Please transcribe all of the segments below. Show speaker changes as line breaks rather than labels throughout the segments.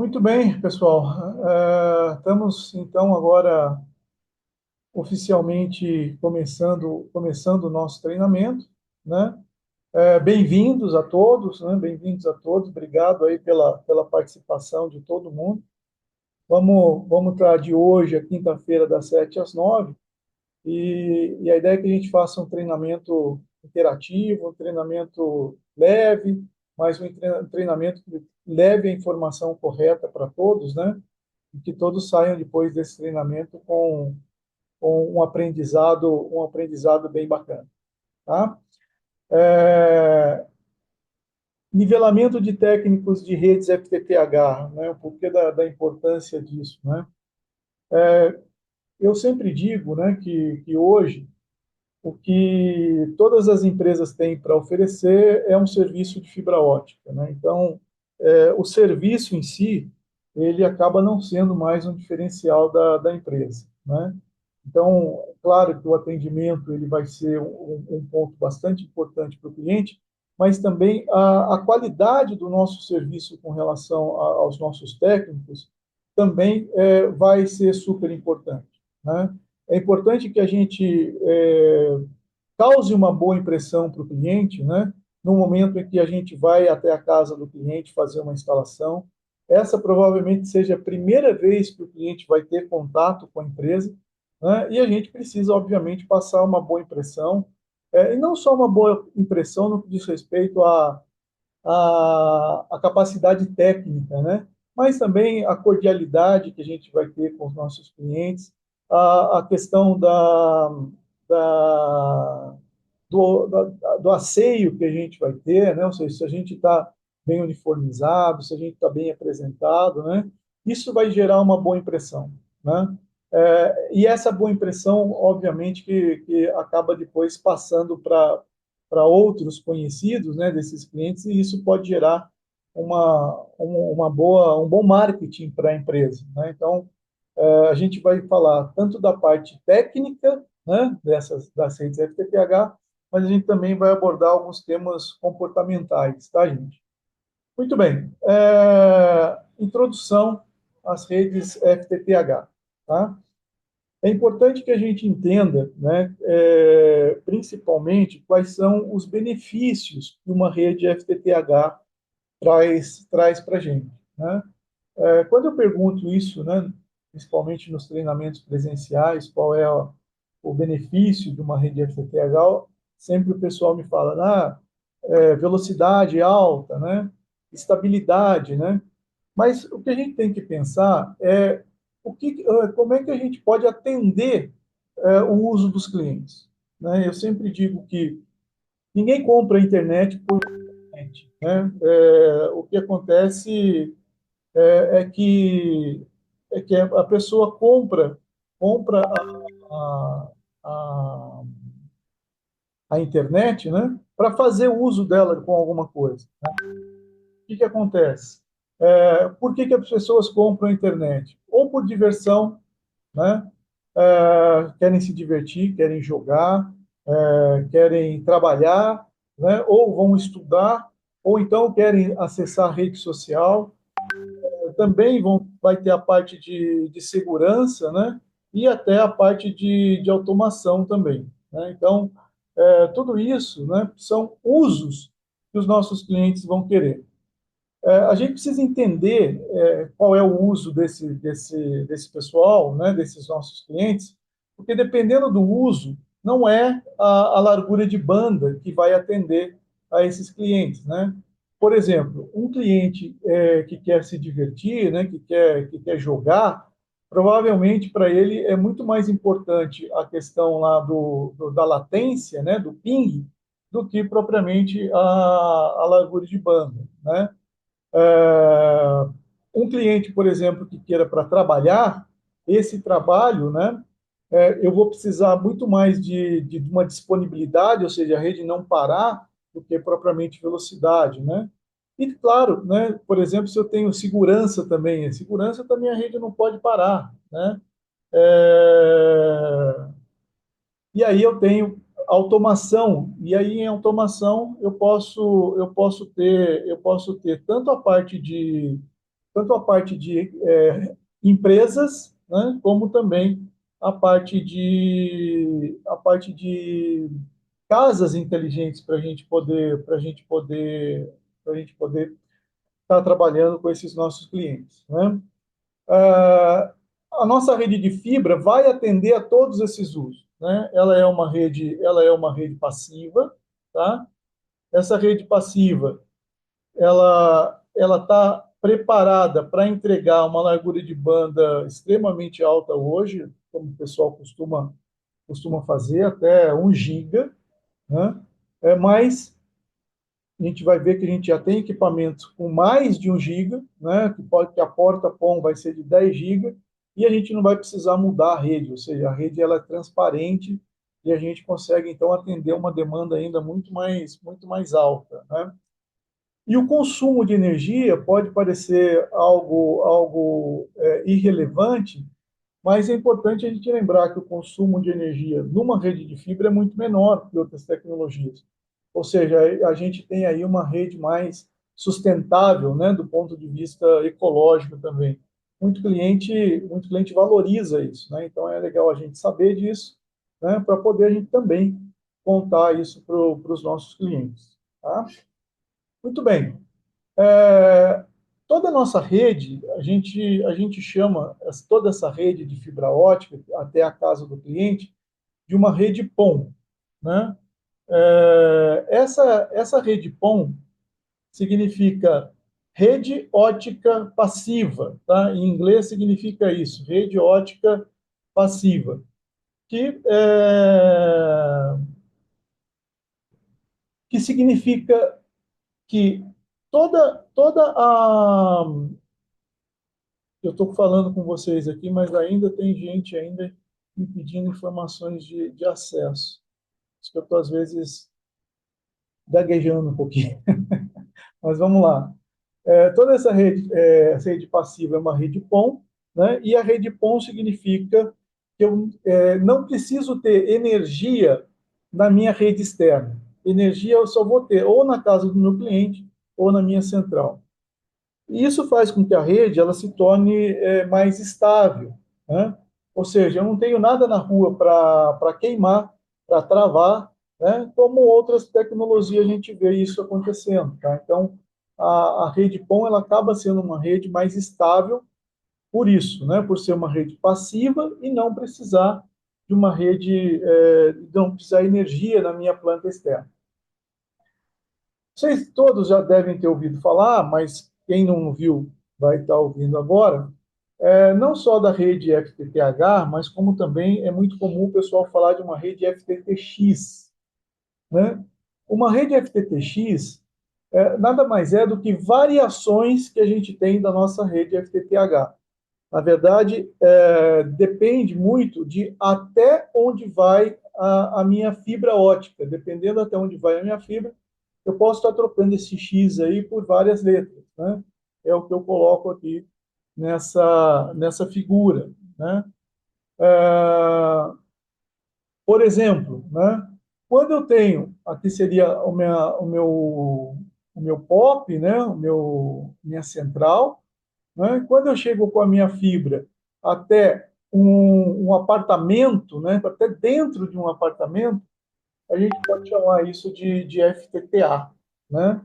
Muito bem, pessoal. Estamos então agora oficialmente começando o nosso treinamento, né? Bem-vindos a todos, né? Bem-vindos a todos. Obrigado aí pela participação de todo mundo. Vamos estar de hoje, a quinta-feira, das 7 às 9, e a ideia é que a gente faça um treinamento interativo, um treinamento leve, mas um treinamento que leve a informação correta para todos, né? E que todos saiam depois desse treinamento com um aprendizado bem bacana, tá? É, Nivelamento de técnicos de redes FTTH, né? O porquê da importância disso, né? Eu sempre digo, né, que hoje o que todas as empresas têm para oferecer é um serviço de fibra ótica, né? Então, o serviço em si, ele acaba não sendo mais um diferencial da empresa, né? Então, claro que o atendimento ele vai ser um ponto bastante importante para o cliente, mas também a qualidade do nosso serviço com relação aos nossos técnicos também vai ser super importante, né? É importante que a gente cause uma boa impressão para o cliente, né? No momento em que a gente vai até a casa do cliente fazer uma instalação. Essa provavelmente seja a primeira vez que o cliente vai ter contato com a empresa, né? E a gente precisa, obviamente, passar uma boa impressão, e não só uma boa impressão no que diz respeito à capacidade técnica, né? Mas também a cordialidade que a gente vai ter com os nossos clientes, a questão da do asseio que a gente vai ter, né? Ou seja, se a gente está bem uniformizado, se a gente está bem apresentado, né? Isso vai gerar uma boa impressão, né? E essa boa impressão, obviamente, que acaba depois passando para outros conhecidos, né, desses clientes, e isso pode gerar um bom marketing para a empresa, né? Então, a gente vai falar tanto da parte técnica, né, das redes FTTH, mas a gente também vai abordar alguns temas comportamentais, tá, gente? Muito bem. Introdução às redes FTTH, tá? É importante que a gente entenda, né, principalmente, quais são os benefícios que uma rede FTTH traz para a gente, né? Quando eu pergunto isso, né, principalmente nos treinamentos presenciais, qual é o benefício de uma rede FTTH, sempre o pessoal me fala, velocidade alta, né, estabilidade, né? Mas o que a gente tem que pensar é como é que a gente pode atender o uso dos clientes, né? Eu sempre digo que ninguém compra a internet por internet, né? O que acontece é que a pessoa compra a, a, a internet, né, para fazer uso dela com alguma coisa. O que acontece? Por que as pessoas compram a internet? Ou por diversão, né? Querem se divertir, querem jogar, querem trabalhar, né? Ou vão estudar, ou então querem acessar a rede social. Também vai ter a parte de segurança, né? E até a parte de automação também, né? Então, tudo isso, né, são usos que os nossos clientes vão querer. A gente precisa entender qual é o uso desse pessoal, né, desses nossos clientes, porque dependendo do uso, não é a largura de banda que vai atender a esses clientes, né? Por exemplo, um cliente que quer se divertir, né, que quer jogar, provavelmente para ele é muito mais importante a questão lá da latência, né, do ping, do que propriamente a largura de banda, né? É, um cliente, por exemplo, que queira para trabalhar, esse trabalho, né, eu vou precisar muito mais de uma disponibilidade, ou seja, a rede não parar, do que propriamente velocidade, né? E claro, né, por exemplo, se eu tenho segurança também, a rede não pode parar, né? É, e aí eu tenho automação, e aí em automação eu posso ter tanto a parte tanto a parte de empresas, né, como também a parte de casas inteligentes para a gente poder estar trabalhando com esses nossos clientes, né? Ah, a nossa rede de fibra vai atender a todos esses usos, né? Ela é uma rede passiva, tá? Essa rede passiva, ela está preparada para entregar uma largura de banda extremamente alta hoje, como o pessoal costuma fazer, até 1 giga, né? Mas a gente vai ver que a gente já tem equipamentos com mais de 1 giga, né? Que a porta PON vai ser de 10 gigas, e a gente não vai precisar mudar a rede, ou seja, a rede ela é transparente e a gente consegue então atender uma demanda ainda muito mais alta, né? E o consumo de energia pode parecer algo irrelevante, mas é importante a gente lembrar que o consumo de energia numa rede de fibra é muito menor que outras tecnologias. Ou seja, a gente tem aí uma rede mais sustentável, né, do ponto de vista ecológico também. Muito cliente valoriza isso, né? Então é legal a gente saber disso, né, para poder a gente também contar isso para os nossos clientes, tá? Muito bem. É, toda a nossa rede, a gente chama toda essa rede de fibra ótica até a casa do cliente de uma rede PON, né? Essa rede PON significa rede ótica passiva, tá? Em inglês significa isso, rede ótica passiva, que, que significa que toda a eu estou falando com vocês aqui, mas ainda tem gente ainda me pedindo informações de acesso. Acho que eu estou, às vezes, gaguejando um pouquinho. Mas vamos lá. Toda essa rede passiva é uma rede PON, né? E a rede PON significa que eu não preciso ter energia na minha rede externa. Energia eu só vou ter ou na casa do meu cliente ou na minha central. E isso faz com que a rede ela se torne mais estável, né? Ou seja, eu não tenho nada na rua para queimar, para travar, né? Como outras tecnologias a gente vê isso acontecendo, tá? Então, a rede PON ela acaba sendo uma rede mais estável por isso, né? Por ser uma rede passiva e não precisar de uma rede, não precisar energia na minha planta externa. Vocês todos já devem ter ouvido falar, mas quem não viu vai estar ouvindo agora, não só da rede FTTH, mas como também é muito comum o pessoal falar de uma rede FTTX, né? Uma rede FTTX nada mais é do que variações que a gente tem da nossa rede FTTH. Na verdade, depende muito de até onde vai a minha fibra ótica. Dependendo até onde vai a minha fibra, eu posso estar trocando esse X aí por várias letras, né? É o que eu coloco aqui nessa figura, né? Por exemplo, né? Quando eu tenho, aqui seria o meu POP, né? Minha central, né? Quando eu chego com a minha fibra até um apartamento, né? Até dentro de um apartamento, a gente pode chamar isso de FTTA, né?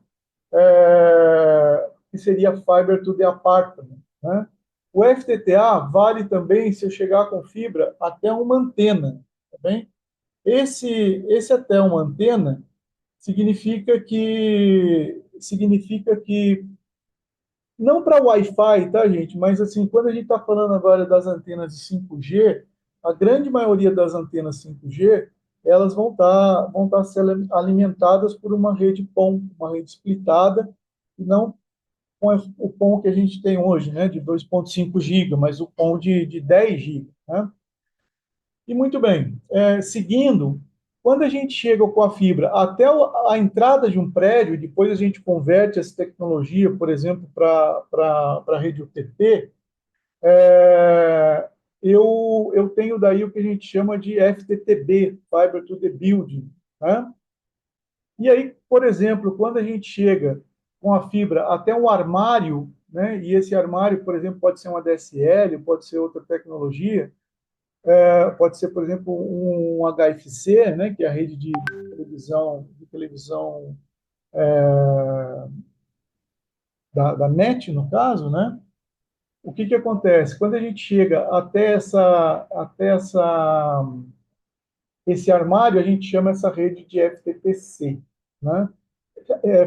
Que seria Fiber to the Apartment, né? O FTTA vale também se eu chegar com fibra até uma antena, tá bem? Esse até uma antena significa que não para Wi-Fi, tá, gente? Mas assim, quando a gente está falando agora das antenas de 5G, a grande maioria das antenas 5G, elas vão estar sendo alimentadas por uma rede PON, uma rede splitada, e não com o PON que a gente tem hoje, né, de 2,5 GB, mas o PON de 10 GB, né? E muito bem, seguindo, quando a gente chega com a fibra até a entrada de um prédio, depois a gente converte essa tecnologia, por exemplo, para a rede UTP, é, eu tenho daí o que a gente chama de FTTB, Fiber to the Building, né? E aí, por exemplo, quando a gente chega com a fibra até um armário né? E esse armário, por exemplo, pode ser uma DSL, pode ser outra tecnologia, pode ser, por exemplo, um HFC, né? Que é a rede de televisão da NET, no caso, né? O que que acontece? Quando a gente chega esse armário, a gente chama essa rede de FTTC, né?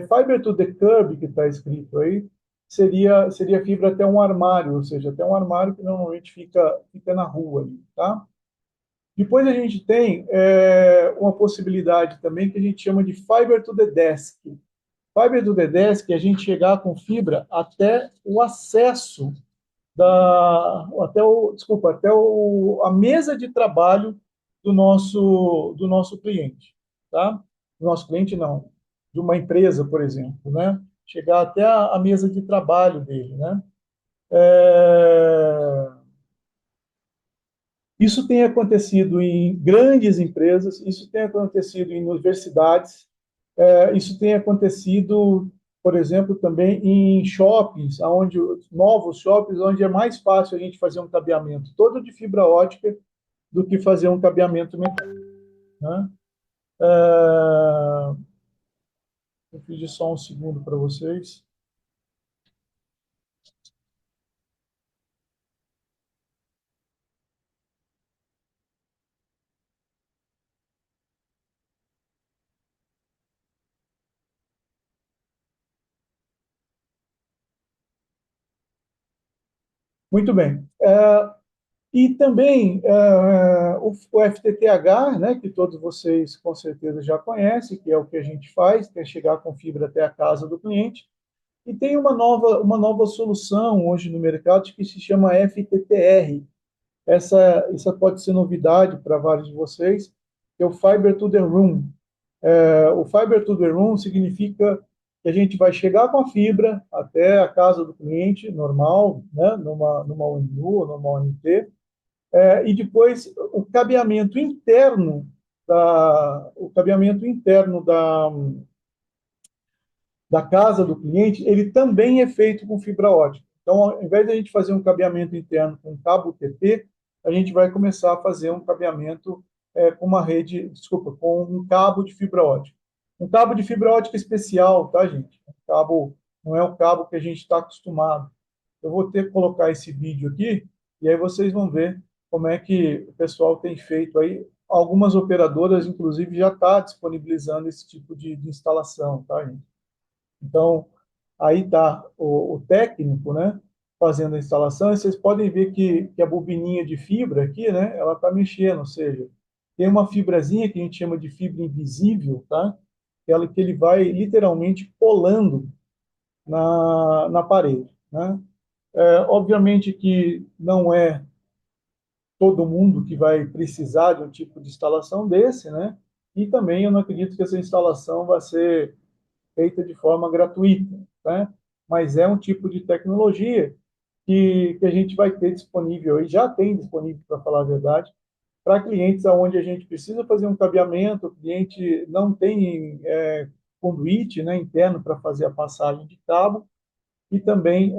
Fiber to the curb, que está escrito aí, seria fibra até um armário, ou seja, até um armário que normalmente fica na rua ali, tá? Depois a gente tem uma possibilidade também que a gente chama de fiber to the desk. Fiber to the desk é a gente chegar com fibra até o acesso a mesa de trabalho do nosso cliente, tá? Do nosso cliente não, de uma empresa, por exemplo, né? Chegar até a mesa de trabalho dele, né? É, Isso tem acontecido em grandes empresas, isso tem acontecido em universidades, isso tem acontecido, por exemplo, também em shoppings, novos shoppings, onde é mais fácil a gente fazer um cabeamento todo de fibra ótica do que fazer um cabeamento mecânico, né? Eu pedi só um segundo para vocês. Muito bem. E também o FTTH, né, que todos vocês com certeza já conhecem, que é o que a gente faz, que é chegar com fibra até a casa do cliente. E tem uma nova solução hoje no mercado que se chama FTTR. Essa pode ser novidade para vários de vocês, que é o Fiber to the Room. O Fiber to the Room significa que a gente vai chegar com a fibra até a casa do cliente, normal, né, numa ONU ou numa ONT, e depois o cabeamento interno da casa do cliente, ele também é feito com fibra ótica. Então, ao invés de a gente fazer um cabeamento interno com cabo TP, a gente vai começar a fazer um cabeamento com uma rede, desculpa, com um cabo de fibra ótica. Um cabo de fibra ótica especial, tá, gente? Não é o cabo que a gente está acostumado. Eu vou ter que colocar esse vídeo aqui, e aí vocês vão ver como é que o pessoal tem feito aí. Algumas operadoras, inclusive, já estão disponibilizando esse tipo de instalação, tá, gente? Então, aí está o técnico, né, fazendo a instalação, e vocês podem ver que a bobininha de fibra aqui, né, ela está mexendo, ou seja, tem uma fibrazinha que a gente chama de fibra invisível, tá? Que ele vai literalmente colando na parede, né? Obviamente que não é todo mundo que vai precisar de um tipo de instalação desse, né? E também eu não acredito que essa instalação vai ser feita de forma gratuita, né? Mas é um tipo de tecnologia que a gente vai ter disponível, e já tem disponível, para falar a verdade, para clientes onde a gente precisa fazer um cabeamento, o cliente não tem conduíte, né, interno para fazer a passagem de cabo, e também,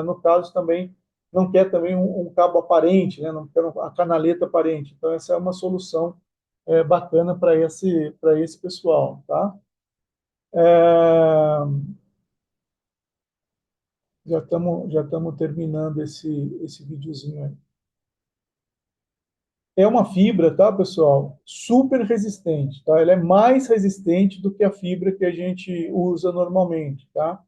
no caso, também não quer também um cabo aparente, né, não quer a canaleta aparente. Então, essa é uma solução bacana para esse pessoal, tá? É, já estamos terminando esse videozinho aí. É uma fibra, tá, pessoal? Super resistente, tá? Ela é mais resistente do que a fibra que a gente usa normalmente, tá?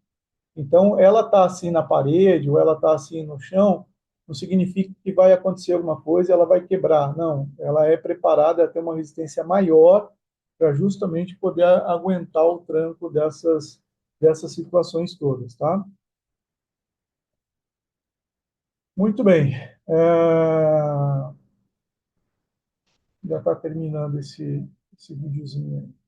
Então, ela tá assim na parede ou ela tá assim no chão, não significa que vai acontecer alguma coisa e ela vai quebrar. Não, ela é preparada a ter uma resistência maior para justamente poder aguentar o tranco dessas situações todas, tá? Muito bem. Já está terminando esse videozinho aí.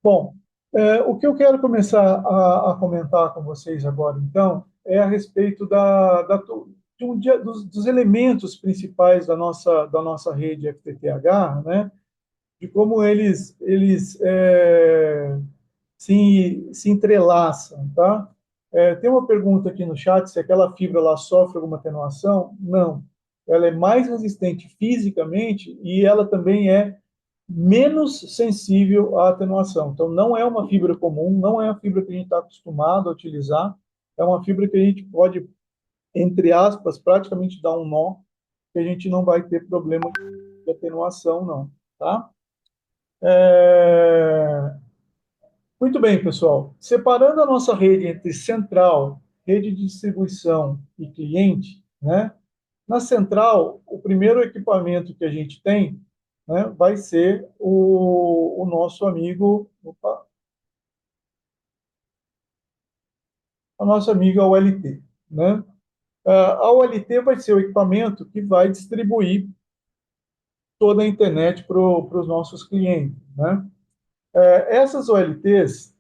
Bom, o que eu quero começar a comentar com vocês agora, então, é a respeito dos elementos principais da nossa rede FTTH, né? De como eles se entrelaçam, tá? Tem uma pergunta aqui no chat se aquela fibra lá sofre alguma atenuação. Não. Ela é mais resistente fisicamente e ela também é menos sensível à atenuação. Então, não é uma fibra comum, não é a fibra que a gente está acostumado a utilizar, é uma fibra que a gente pode, entre aspas, praticamente dar um nó, que a gente não vai ter problema de atenuação, não. Tá? É... Muito bem, pessoal. Separando a nossa rede entre central, rede de distribuição e cliente, né? Na central, o primeiro equipamento que a gente tem, né, vai ser o nosso amigo, opa, a nossa amiga OLT, né? A OLT vai ser o equipamento que vai distribuir toda a internet para os nossos clientes, né? Essas OLTs,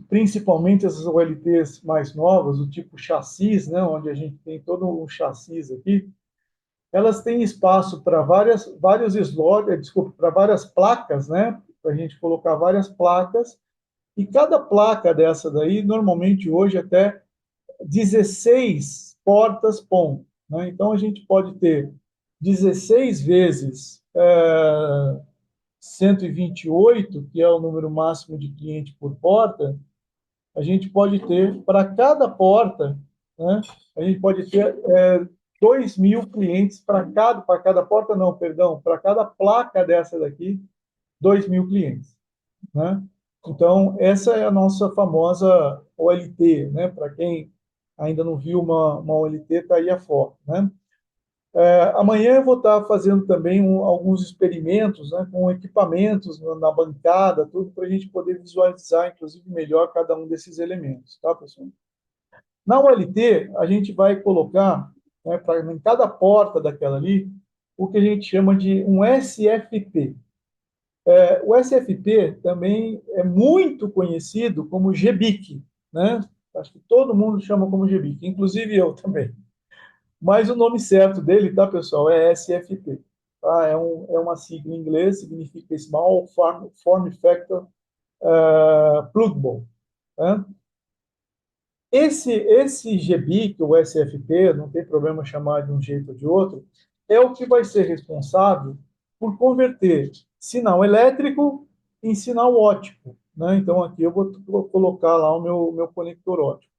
principalmente essas OLTs mais novas, do tipo chassis, né, onde a gente tem todo um chassis aqui, elas têm espaço para vários slots, desculpa, para várias placas, né, para a gente colocar várias placas, e cada placa dessa daí, normalmente hoje até 16 portas PON, né? Então a gente pode ter 16 vezes 128, que é o número máximo de cliente por porta, a gente pode ter, para cada porta, né, a gente pode ter 2.000 clientes para cada porta, não, perdão, para cada placa dessa daqui, 2.000 clientes. Né? Então, essa é a nossa famosa OLT, né? Para quem ainda não viu uma OLT, está aí a foto, né? Amanhã eu vou estar fazendo também alguns experimentos, né, com equipamentos na bancada, tudo para a gente poder visualizar, inclusive, melhor cada um desses elementos, tá, pessoal? Na OLT, a gente vai colocar, né, em cada porta daquela ali, o que a gente chama de um SFP. O SFP também é muito conhecido como GBIC, né? Acho que todo mundo chama como GBIC, inclusive eu também. Mas o nome certo dele, tá, pessoal, é SFP. Tá? É uma sigla em inglês, significa Small Form Factor Pluggable. Né? Esse GBIC, o SFP, não tem problema chamar de um jeito ou de outro, é o que vai ser responsável por converter sinal elétrico em sinal óptico. Né? Então, aqui eu vou colocar lá o meu conector óptico.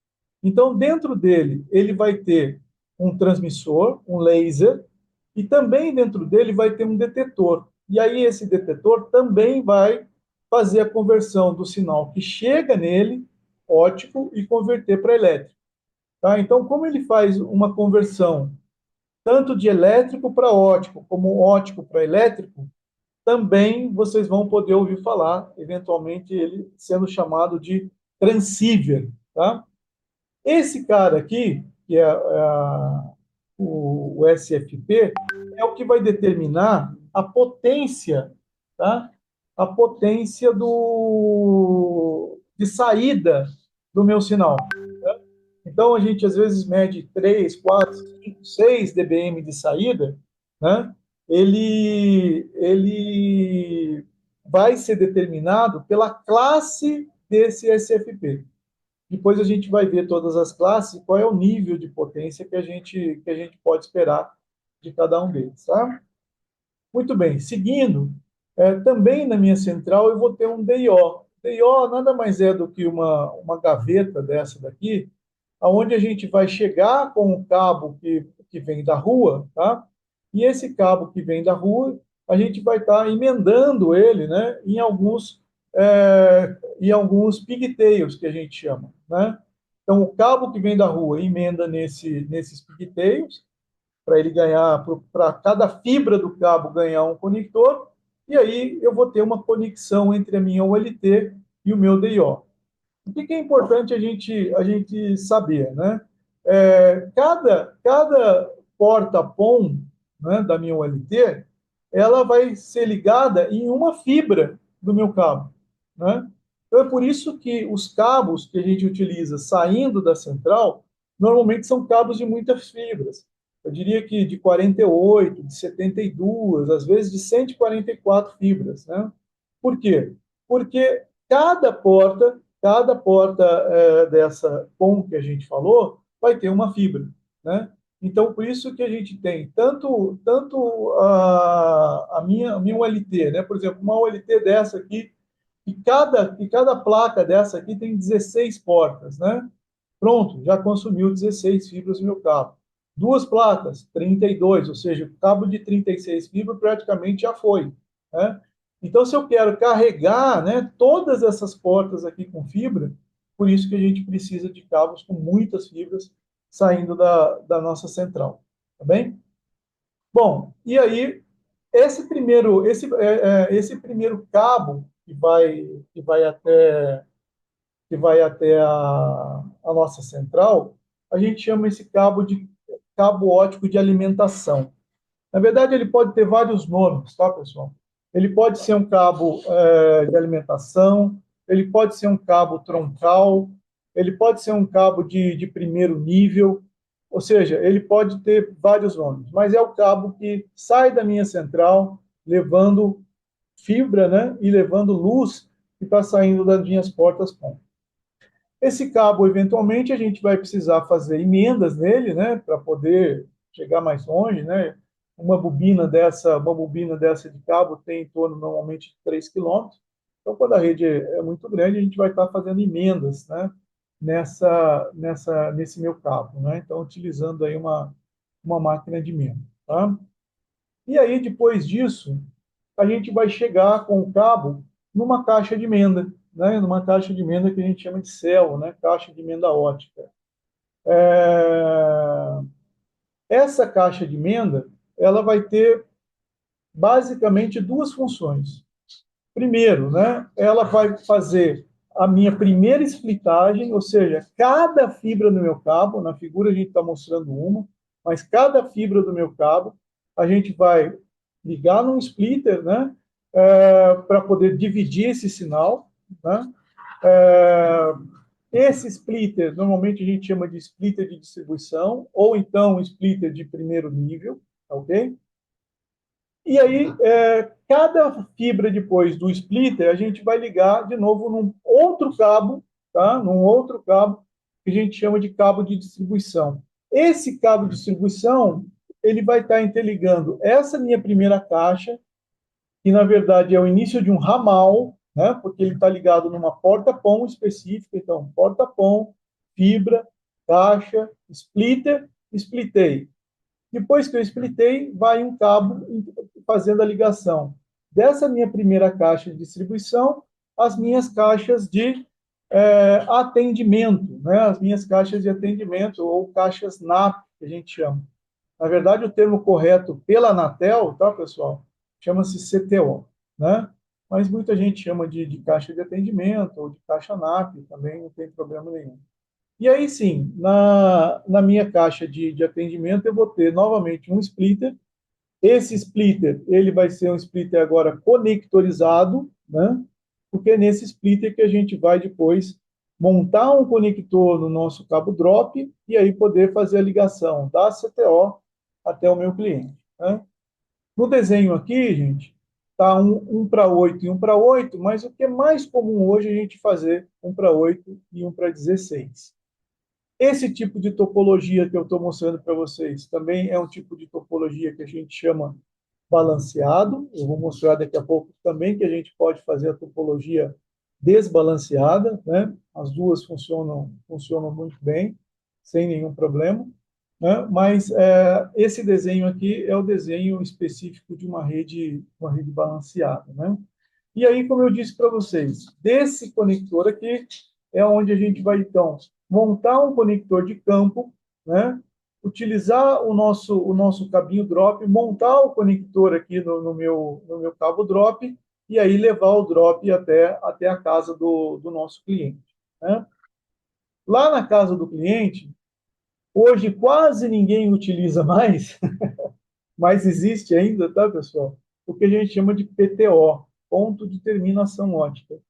Então, dentro dele, ele vai ter um transmissor, um laser, e também dentro dele vai ter um detetor. E aí, esse detetor também vai fazer a conversão do sinal que chega nele, óptico, e converter para elétrico. Tá? Então, como ele faz uma conversão tanto de elétrico para óptico, como óptico para elétrico, também vocês vão poder ouvir falar, eventualmente, ele sendo chamado de transceiver. Tá? Esse cara aqui, que o SFP, é o que vai determinar a potência, tá? A potência de saída do meu sinal. Tá? Então, a gente às vezes mede 3, 4, 5, 6 dBm de saída, né? Ele vai ser determinado pela classe desse SFP. Depois a gente vai ver todas as classes, qual é o nível de potência que a gente pode esperar de cada um deles, tá? Muito bem, seguindo, também na minha central eu vou ter um DIO. DIO nada mais é do que uma gaveta dessa daqui, aonde a gente vai chegar com o cabo que vem da rua, tá? E esse cabo que vem da rua, a gente vai estar emendando ele, né, em alguns pigtails, que a gente chama, né? Então, o cabo que vem da rua emenda nesses pigtails, para ele ganhar, para cada fibra do cabo ganhar um conector, e aí eu vou ter uma conexão entre a minha OLT e o meu DIO. O que é importante a gente saber, né? Cada porta PON, né, da minha OLT, ela vai ser ligada em uma fibra do meu cabo, né? Então, é por isso que os cabos que a gente utiliza saindo da central, normalmente são cabos de muitas fibras. Eu diria que de 48, de 72, às vezes de 144 fibras, né? Por quê? Porque cada porta dessa POM que a gente falou, vai ter uma fibra, né? Então, por isso que a gente tem tanto a minha ULT, né? Por exemplo, uma ULT dessa aqui, e cada placa dessa aqui tem 16 portas, né? Pronto, já consumiu 16 fibras do meu cabo. Duas placas, 32, ou seja, o cabo de 36 fibras praticamente já foi, né? Então, se eu quero carregar, né, todas essas portas aqui com fibra, por isso que a gente precisa de cabos com muitas fibras saindo da nossa central, tá bem? Bom, e aí esse primeiro cabo que vai até a nossa central, a gente chama esse cabo de cabo óptico de alimentação. Na verdade, ele pode ter vários nomes, tá, pessoal? Ele pode ser um cabo de alimentação, ele pode ser um cabo troncal, ele pode ser um cabo de primeiro nível, ou seja, ele pode ter vários nomes, mas é o cabo que sai da minha central, levando fibra, né, e levando luz que está saindo das minhas portas PON. Esse cabo, eventualmente, a gente vai precisar fazer emendas nele, né, para poder chegar mais longe, né? Uma bobina dessa de cabo tem em torno, normalmente, de 3 quilômetros. Então, quando a rede é muito grande, a gente vai estar fazendo emendas, né, nesse meu cabo, né? Então, utilizando aí uma máquina de emenda, tá? E aí, depois disso, a gente vai chegar com o cabo numa caixa de emenda, né? Numa caixa de emenda que a gente chama de cell, né? Caixa de emenda ótica. É... Essa caixa de emenda, ela vai ter basicamente duas funções. Primeiro, né? Ela vai fazer a minha primeira splitagem, ou seja, cada fibra do meu cabo, na figura a gente está mostrando uma, mas cada fibra do meu cabo, a gente vai ligar num splitter, né? Para poder dividir esse sinal, né? É, esse splitter, normalmente a gente chama de splitter de distribuição, ou então splitter de primeiro nível, tá ok? E aí, cada fibra depois do splitter, a gente vai ligar de novo num outro cabo, tá? Num outro cabo que a gente chama de cabo de distribuição. Esse cabo de distribuição, ele vai estar interligando essa minha primeira caixa, que na verdade é o início de um ramal, né? Porque ele está ligado numa porta-PON específica. Então, porta-PON, fibra, caixa, splitter, splitei. Depois que eu splitei, vai um cabo fazendo a ligação dessa minha primeira caixa de distribuição às minhas caixas de atendimento, né? As minhas caixas de atendimento, ou caixas NAP, que a gente chama. Na verdade, o termo correto pela Anatel, tá, pessoal? Chama-se CTO, né? Mas muita gente chama de caixa de atendimento ou de caixa NAP, também não tem problema nenhum. E aí sim, na minha caixa de atendimento, eu vou ter novamente um splitter. Esse splitter, ele vai ser um splitter agora conectorizado, né? Porque é nesse splitter que a gente vai depois montar um conector no nosso cabo drop e aí poder fazer a ligação da CTO até o meu cliente, né? No desenho aqui, gente, tá um para 8 e um para 8, mas o que é mais comum hoje é a gente fazer um para 8 e um para 16. Esse tipo de topologia que eu estou mostrando para vocês também é um tipo de topologia que a gente chama balanceado. Eu vou mostrar daqui a pouco também que a gente pode fazer a topologia desbalanceada, né? As duas funcionam muito bem, sem nenhum problema, né? Mas esse desenho aqui é o desenho específico de uma rede balanceada, né? E aí, como eu disse para vocês, desse conector aqui é onde a gente vai, então, montar um conector de campo, né? Utilizar o nosso cabinho drop, montar o conector aqui no meu cabo drop, e aí levar o drop até a casa do nosso cliente, né? Lá na casa do cliente, hoje quase ninguém utiliza mais, mas existe ainda, tá, pessoal? O que a gente chama de PTO, ponto de terminação ótica.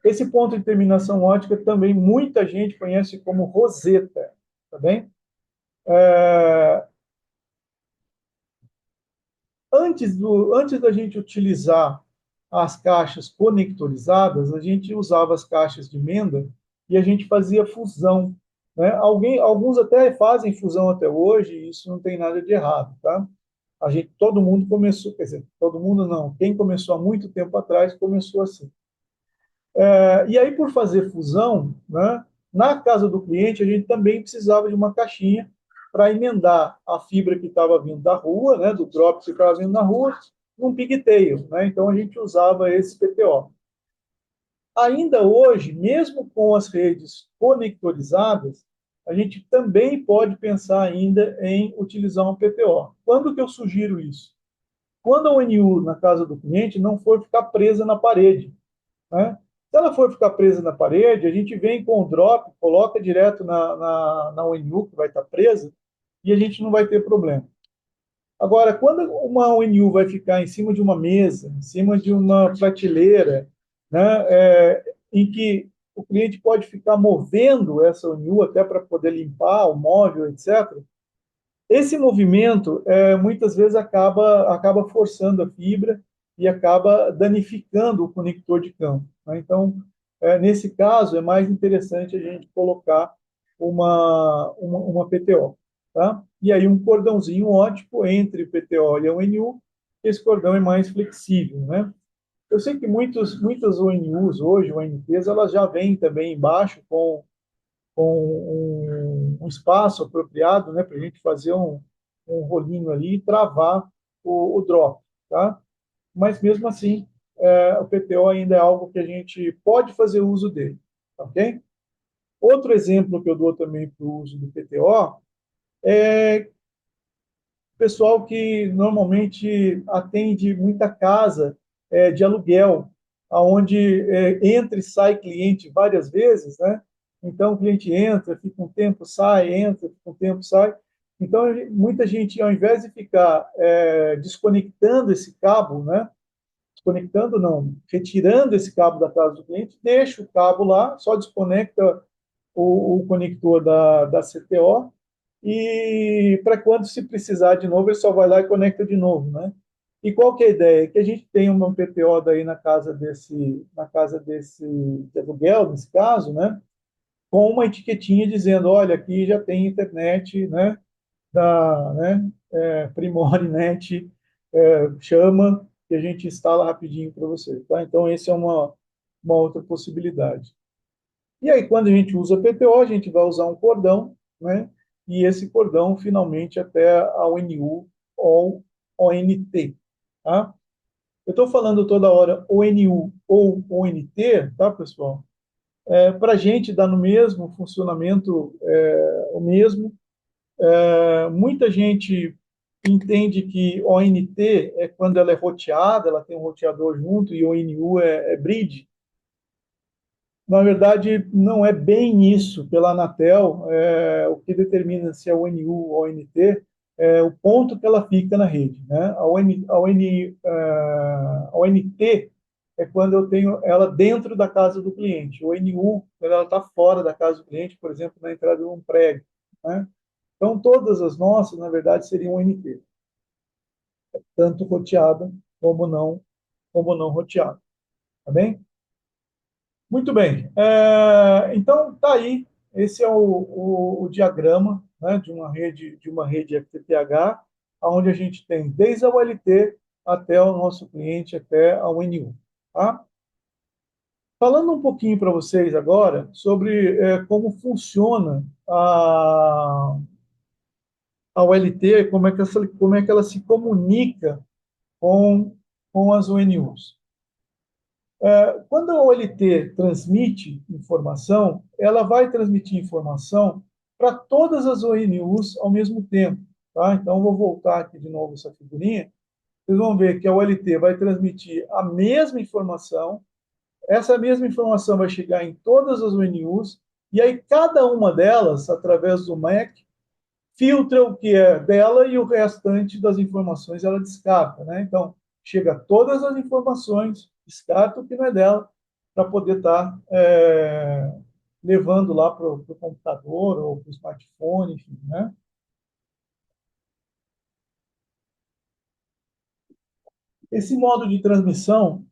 Esse ponto de terminação ótica também muita gente conhece como roseta, tá bem? É, antes da gente utilizar as caixas conectorizadas, a gente usava as caixas de Mendel e a gente fazia fusão, né? Alguns até fazem fusão até hoje, e isso não tem nada de errado, tá? Todo mundo começou, quer dizer, todo mundo não, quem começou há muito tempo atrás começou assim. E aí, por fazer fusão, né, na casa do cliente, a gente também precisava de uma caixinha para emendar a fibra que estava vindo da rua, né, do drop que estava vindo na rua, num pigtail. Né? Então, a gente usava esse PTO. Ainda hoje, mesmo com as redes conectorizadas, a gente também pode pensar ainda em utilizar um PTO. Quando que eu sugiro isso? Quando a ONU na casa do cliente não for ficar presa na parede, né? Se ela for ficar presa na parede, a gente vem com o drop, coloca direto na ONU, que vai estar presa, e a gente não vai ter problema. Agora, quando uma ONU vai ficar em cima de uma mesa, em cima de uma prateleira, né, em que o cliente pode ficar movendo essa ONU até para poder limpar o móvel, etc., esse movimento, muitas vezes, acaba forçando a fibra e acaba danificando o conector de campo. Né? Então, nesse caso, é mais interessante a gente colocar uma PTO. Tá? E aí, um cordãozinho ótico entre o PTO e a ONU, esse cordão é mais flexível. Né? Eu sei que muitas ONUs hoje, ONTs, elas já vêm também embaixo com um espaço apropriado, né, para a gente fazer um rolinho ali e travar o drop, tá? Mas mesmo assim, o PTO ainda é algo que a gente pode fazer uso dele, ok? Outro exemplo que eu dou também para o uso do PTO é pessoal que normalmente atende muita casa de aluguel, aonde entra e sai cliente várias vezes, né? Então o cliente entra, fica um tempo, sai, entra, fica um tempo, sai. Então muita gente, ao invés de ficar desconectando esse cabo, né? Desconectando não, retirando esse cabo da casa do cliente, deixa o cabo lá, só desconecta o conector da CTO e para quando se precisar de novo, ele só vai lá e conecta de novo, né? E qual que é a ideia? Que a gente tem uma PTO daí na casa desse de aluguel, nesse caso, né? Com uma etiquetinha dizendo, olha, aqui já tem internet, né? Primornet, chama que a gente instala rapidinho para você, tá? Então, esse é uma outra possibilidade. E aí, quando a gente usa PTO, a gente vai usar um cordão, né? E esse cordão, finalmente, até a ONU ou ONT, tá? Eu estou falando toda hora ONU ou ONT, tá, pessoal? Para a gente dar no mesmo funcionamento, o mesmo. Muita gente entende que ONT é quando ela é roteada, ela tem um roteador junto, e ONU é bridge. Na verdade, não é bem isso pela Anatel. O que determina se é ONU ou ONT é o ponto que ela fica na rede. Né? A ONT é quando eu tenho ela dentro da casa do cliente. O ONU, quando ela está fora da casa do cliente, por exemplo, na entrada de um prédio. Né? Então, todas as nossas, na verdade, seriam ONT, tanto roteada como não roteada. Tá bem? Muito bem. Então, tá aí. Esse é o diagrama, né, de uma rede FTTH, onde a gente tem desde a OLT até o nosso cliente, até a UNU. Tá? Falando um pouquinho para vocês agora sobre como funciona a OLT, como é que ela se comunica com as ONUs. Quando a OLT transmite informação, ela vai transmitir informação para todas as ONUs ao mesmo tempo. Tá? Então, vou voltar aqui de novo essa figurinha. Vocês vão ver que a OLT vai transmitir a mesma informação, essa mesma informação vai chegar em todas as ONUs, e aí cada uma delas, através do MAC, filtra o que é dela e o restante das informações ela descarta. Né? Então, chega todas as informações, descarta o que não é dela, para poder estar levando lá para o computador ou para o smartphone, enfim, né? Esse modo de transmissão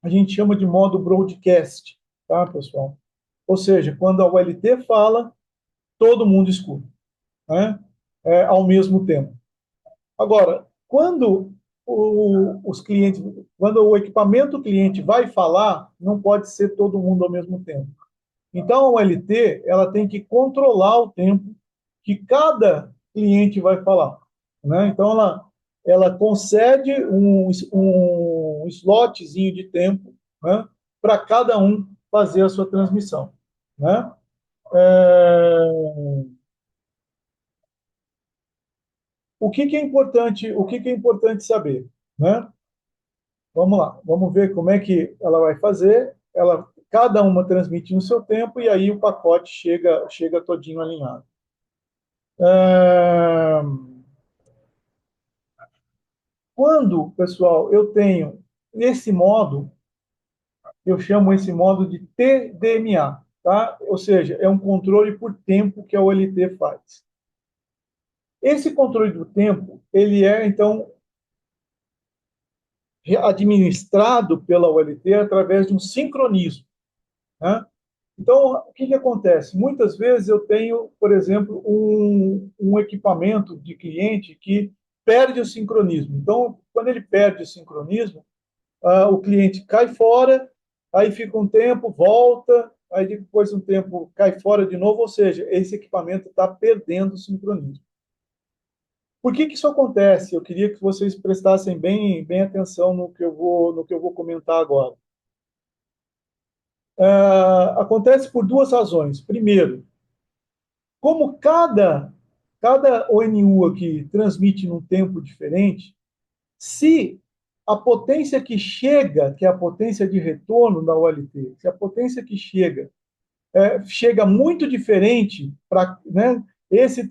a gente chama de modo broadcast, tá, pessoal? Ou seja, quando a OLT fala, todo mundo escuta, né? Ao mesmo tempo. Agora, quando os clientes, quando o equipamento cliente vai falar, não pode ser todo mundo ao mesmo tempo. Então, a OLT ela tem que controlar o tempo que cada cliente vai falar, né? Então, ela concede um slotzinho de tempo, né, para cada um fazer a sua transmissão, né? É, o que é importante saber, né? Vamos lá, vamos ver como é que ela vai fazer. Cada uma transmite no seu tempo e aí o pacote chega todinho alinhado. É, Quando, pessoal, eu tenho esse modo, eu chamo esse modo de TDMA, tá? Ou seja, é um controle por tempo que a OLT faz. Esse controle do tempo, ele é, então, administrado pela OLT através de um sincronismo, né? Então, o que acontece? Muitas vezes eu tenho, por exemplo, um equipamento de cliente que perde o sincronismo. Então, quando ele perde o sincronismo, o cliente cai fora, aí fica um tempo, volta, aí depois de um tempo cai fora de novo, ou seja, esse equipamento está perdendo o sincronismo. Por que isso acontece? Eu queria que vocês prestassem bem atenção no que eu vou comentar agora. Acontece por duas razões. Primeiro, como cada ONU aqui transmite num tempo diferente, se a potência que chega, que é a potência de retorno da OLT, se a potência que chega muito diferente para, né, esse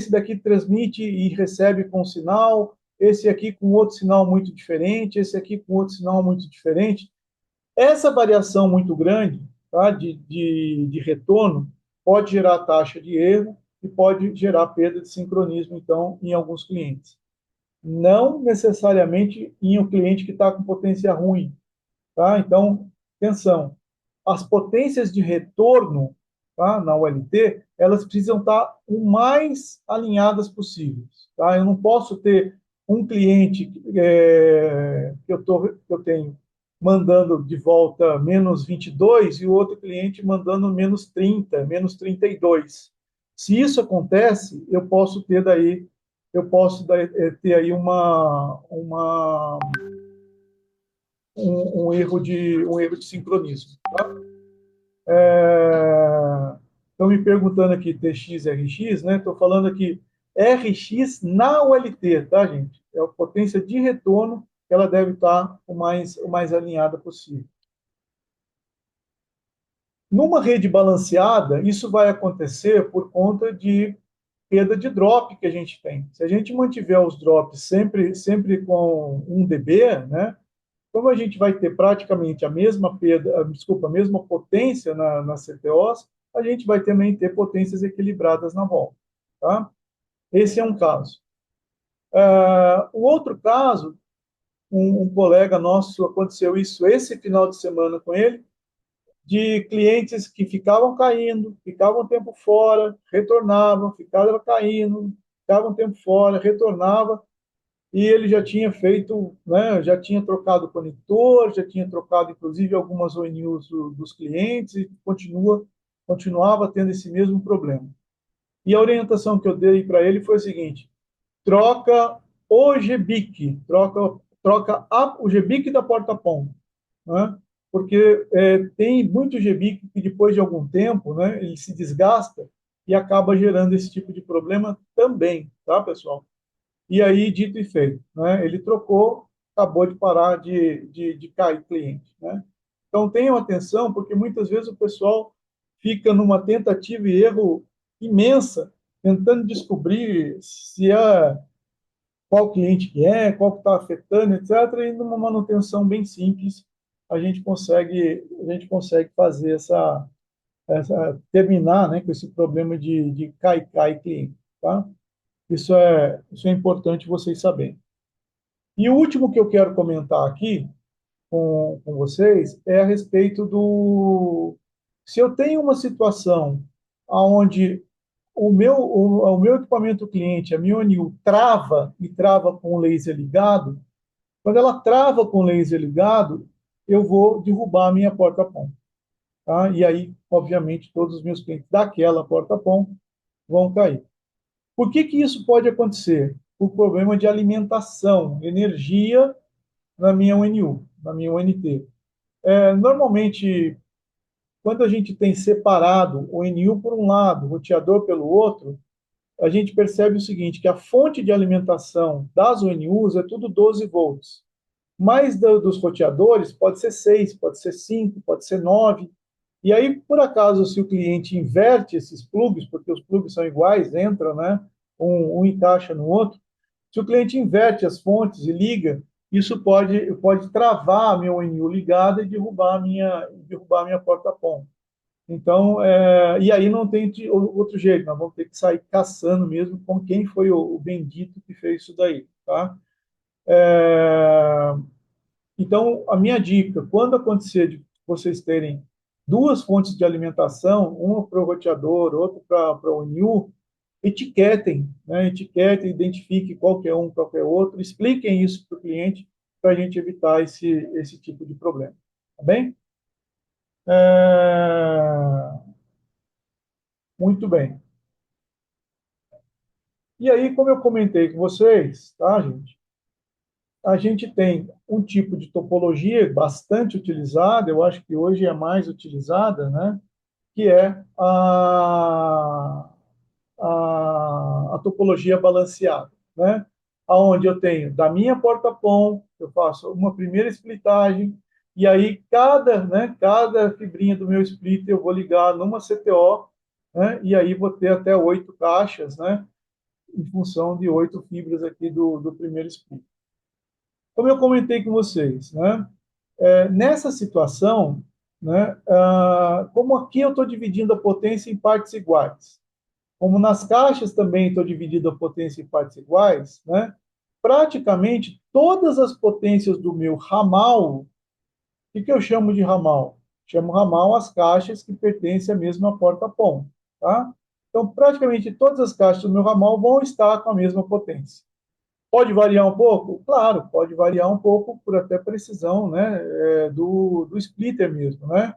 daqui transmite e recebe com um sinal, esse aqui com outro sinal muito diferente, esse aqui com outro sinal muito diferente. Essa variação muito grande, tá, de retorno pode gerar taxa de erro e pode gerar perda de sincronismo, então, em alguns clientes. Não necessariamente em um cliente que está com potência ruim, tá? Então, atenção, as potências de retorno, tá, na ULT, elas precisam estar o mais alinhadas possíveis, tá? Eu não posso ter um cliente que eu tenho mandando de volta menos 22 e o outro cliente mandando menos 30, menos 32. Se isso acontece, ter aí um erro de sincronismo. Tá? Estão me perguntando aqui TX, RX, né? Estou falando aqui RX na ULT, tá, gente? É a potência de retorno que ela deve estar o mais alinhada possível. Numa rede balanceada, isso vai acontecer por conta de perda de drop que a gente tem. Se a gente mantiver os drops sempre com 1 dB, né? Como a gente vai ter praticamente a mesma perda, desculpa, a mesma potência nas CTOs, a gente vai também ter potências equilibradas na volta, tá? Esse é um caso. O outro caso, um colega nosso, aconteceu isso esse final de semana com ele, de clientes que ficavam caindo, ficavam um tempo fora, retornavam, ficavam caindo, ficavam um tempo fora, retornava, e ele já tinha feito, né, já tinha trocado o conector, já tinha trocado, inclusive, algumas ONUs dos clientes, e continuava tendo esse mesmo problema. E a orientação que eu dei para ele foi a seguinte: troca o GBIC, o GBIC da porta-ponta, né? Porque tem muito GBIC que depois de algum tempo, né, ele se desgasta e acaba gerando esse tipo de problema também, tá, pessoal? E aí, dito e feito, né, ele trocou, acabou de parar de cair cliente, né? Então, tenham atenção, porque muitas vezes o pessoal fica numa tentativa e erro imensa, tentando descobrir qual cliente que é, qual que está afetando, etc., e numa manutenção bem simples, a gente consegue fazer terminar, né, com esse problema de cai cliente, tá? Isso é importante vocês saberem. E o último que eu quero comentar aqui com vocês é a respeito do... Se eu tenho uma situação onde o meu equipamento cliente, a minha ONU, trava e trava com o laser ligado, quando ela trava com o laser ligado, eu vou derrubar a minha porta-ponto. Tá? E aí, obviamente, todos os meus clientes daquela porta-ponto vão cair. Por que que isso pode acontecer? Por problema de alimentação, energia na minha UNU, na minha UNT. Normalmente, quando a gente tem separado o NU por um lado, o roteador pelo outro, a gente percebe o seguinte, que a fonte de alimentação das ONUs é tudo 12 volts. Mas dos roteadores pode ser 6, pode ser 5, pode ser 9. E aí, por acaso, se o cliente inverte esses plugs, porque os plugs são iguais, entram, né? Um encaixa no outro. Se o cliente inverte as fontes e liga, isso pode travar a minha ONU ligada e derrubar a minha porta-ponto. Então, e aí não tem outro jeito, nós vamos ter que sair caçando mesmo com quem foi o bendito que fez isso daí, tá? É, então, a minha dica, quando acontecer de vocês terem duas fontes de alimentação, uma para o roteador, outra para o NU, etiquetem, né? Etiquetem, identifiquem qual que é um, qual que é outro, expliquem isso para o cliente para a gente evitar esse tipo de problema. Tá bem? Muito bem. E aí, como eu comentei com vocês, tá, gente? A gente tem um tipo de topologia bastante utilizada, eu acho que hoje é a mais utilizada, né? Que é a topologia balanceada, né? Onde eu tenho da minha porta-PON, eu faço uma primeira splitagem, e aí cada fibrinha do meu split eu vou ligar numa CTO, né? E aí vou ter até 8 caixas, né? Em função de 8 fibras aqui do primeiro split. Como eu comentei com vocês, né? Nessa situação, né? Como aqui eu estou dividindo a potência em partes iguais, como nas caixas também estou dividindo a potência em partes iguais, né? Praticamente todas as potências do meu ramal, o que eu chamo de ramal? Chamo ramal as caixas que pertencem à mesma porta-PON, tá? Então, praticamente todas as caixas do meu ramal vão estar com a mesma potência. Pode variar um pouco? Claro, pode variar um pouco por até precisão, né, do splitter mesmo, né?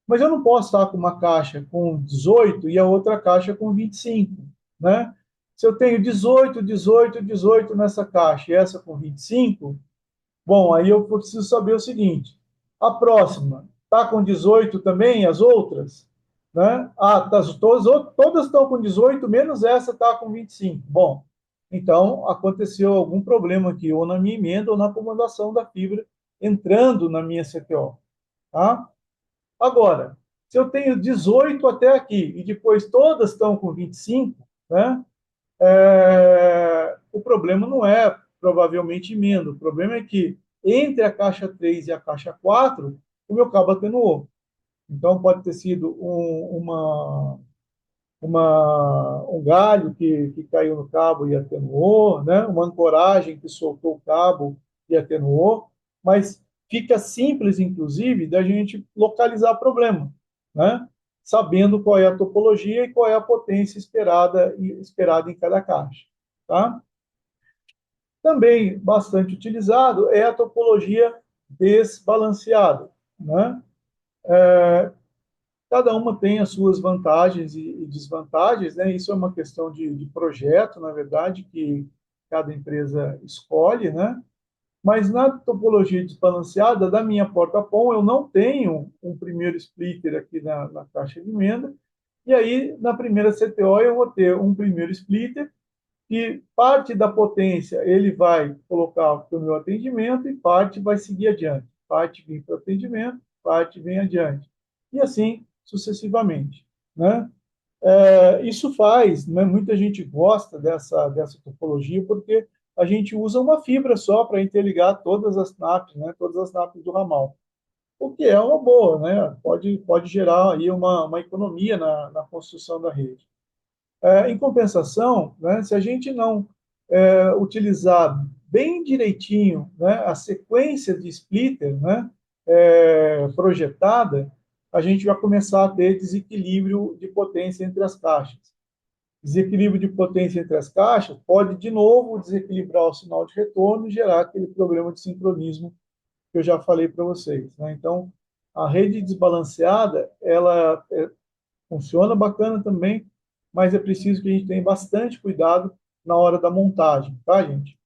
Mas eu não posso estar com uma caixa com 18 e a outra caixa com 25, né? Se eu tenho 18, 18, 18 nessa caixa e essa com 25, bom, aí eu preciso saber o seguinte: a próxima está com 18 também, as outras? Né? Todas estão com 18, menos essa está com 25. Bom, então aconteceu algum problema aqui, ou na minha emenda ou na acomodação da fibra entrando na minha CTO. Tá? Agora, se eu tenho 18 até aqui e depois todas estão com 25, né? O problema não é provavelmente emenda. O problema é que entre a caixa 3 e a caixa 4, o meu cabo atenuou. Então, pode ter sido um galho que caiu no cabo e atenuou, né? Uma ancoragem que soltou o cabo e atenuou, mas fica simples, inclusive, da gente localizar o problema, né? Sabendo qual é a topologia e qual é a potência esperada em cada caixa, tá? Também bastante utilizado é a topologia desbalanceada, né? Cada uma tem as suas vantagens e desvantagens, né? Isso é uma questão de projeto, na verdade, que cada empresa escolhe, né? Mas na topologia desbalanceada da minha porta-PON, eu não tenho um primeiro splitter aqui na caixa de emenda, e aí na primeira CTO eu vou ter um primeiro splitter que parte da potência ele vai colocar para o meu atendimento e parte vai seguir adiante. Parte vem para o atendimento, parte vem adiante. E assim sucessivamente, né? Isso faz, né, muita gente gosta dessa topologia porque a gente usa uma fibra só para interligar todas as NAPs, né, todas as NAPs do ramal. o que é uma boa, né? Pode gerar aí uma economia na construção da rede. Em compensação, né, se a gente não utilizar bem direitinho, né, a sequência de splitter, né, projetada, a gente vai começar a ter desequilíbrio de potência entre as caixas. Desequilíbrio de potência entre as caixas pode, de novo, desequilibrar o sinal de retorno e gerar aquele problema de sincronismo que eu já falei para vocês, né? Então, a rede desbalanceada, ela funciona bacana também, mas é preciso que a gente tenha bastante cuidado na hora da montagem, tá, gente?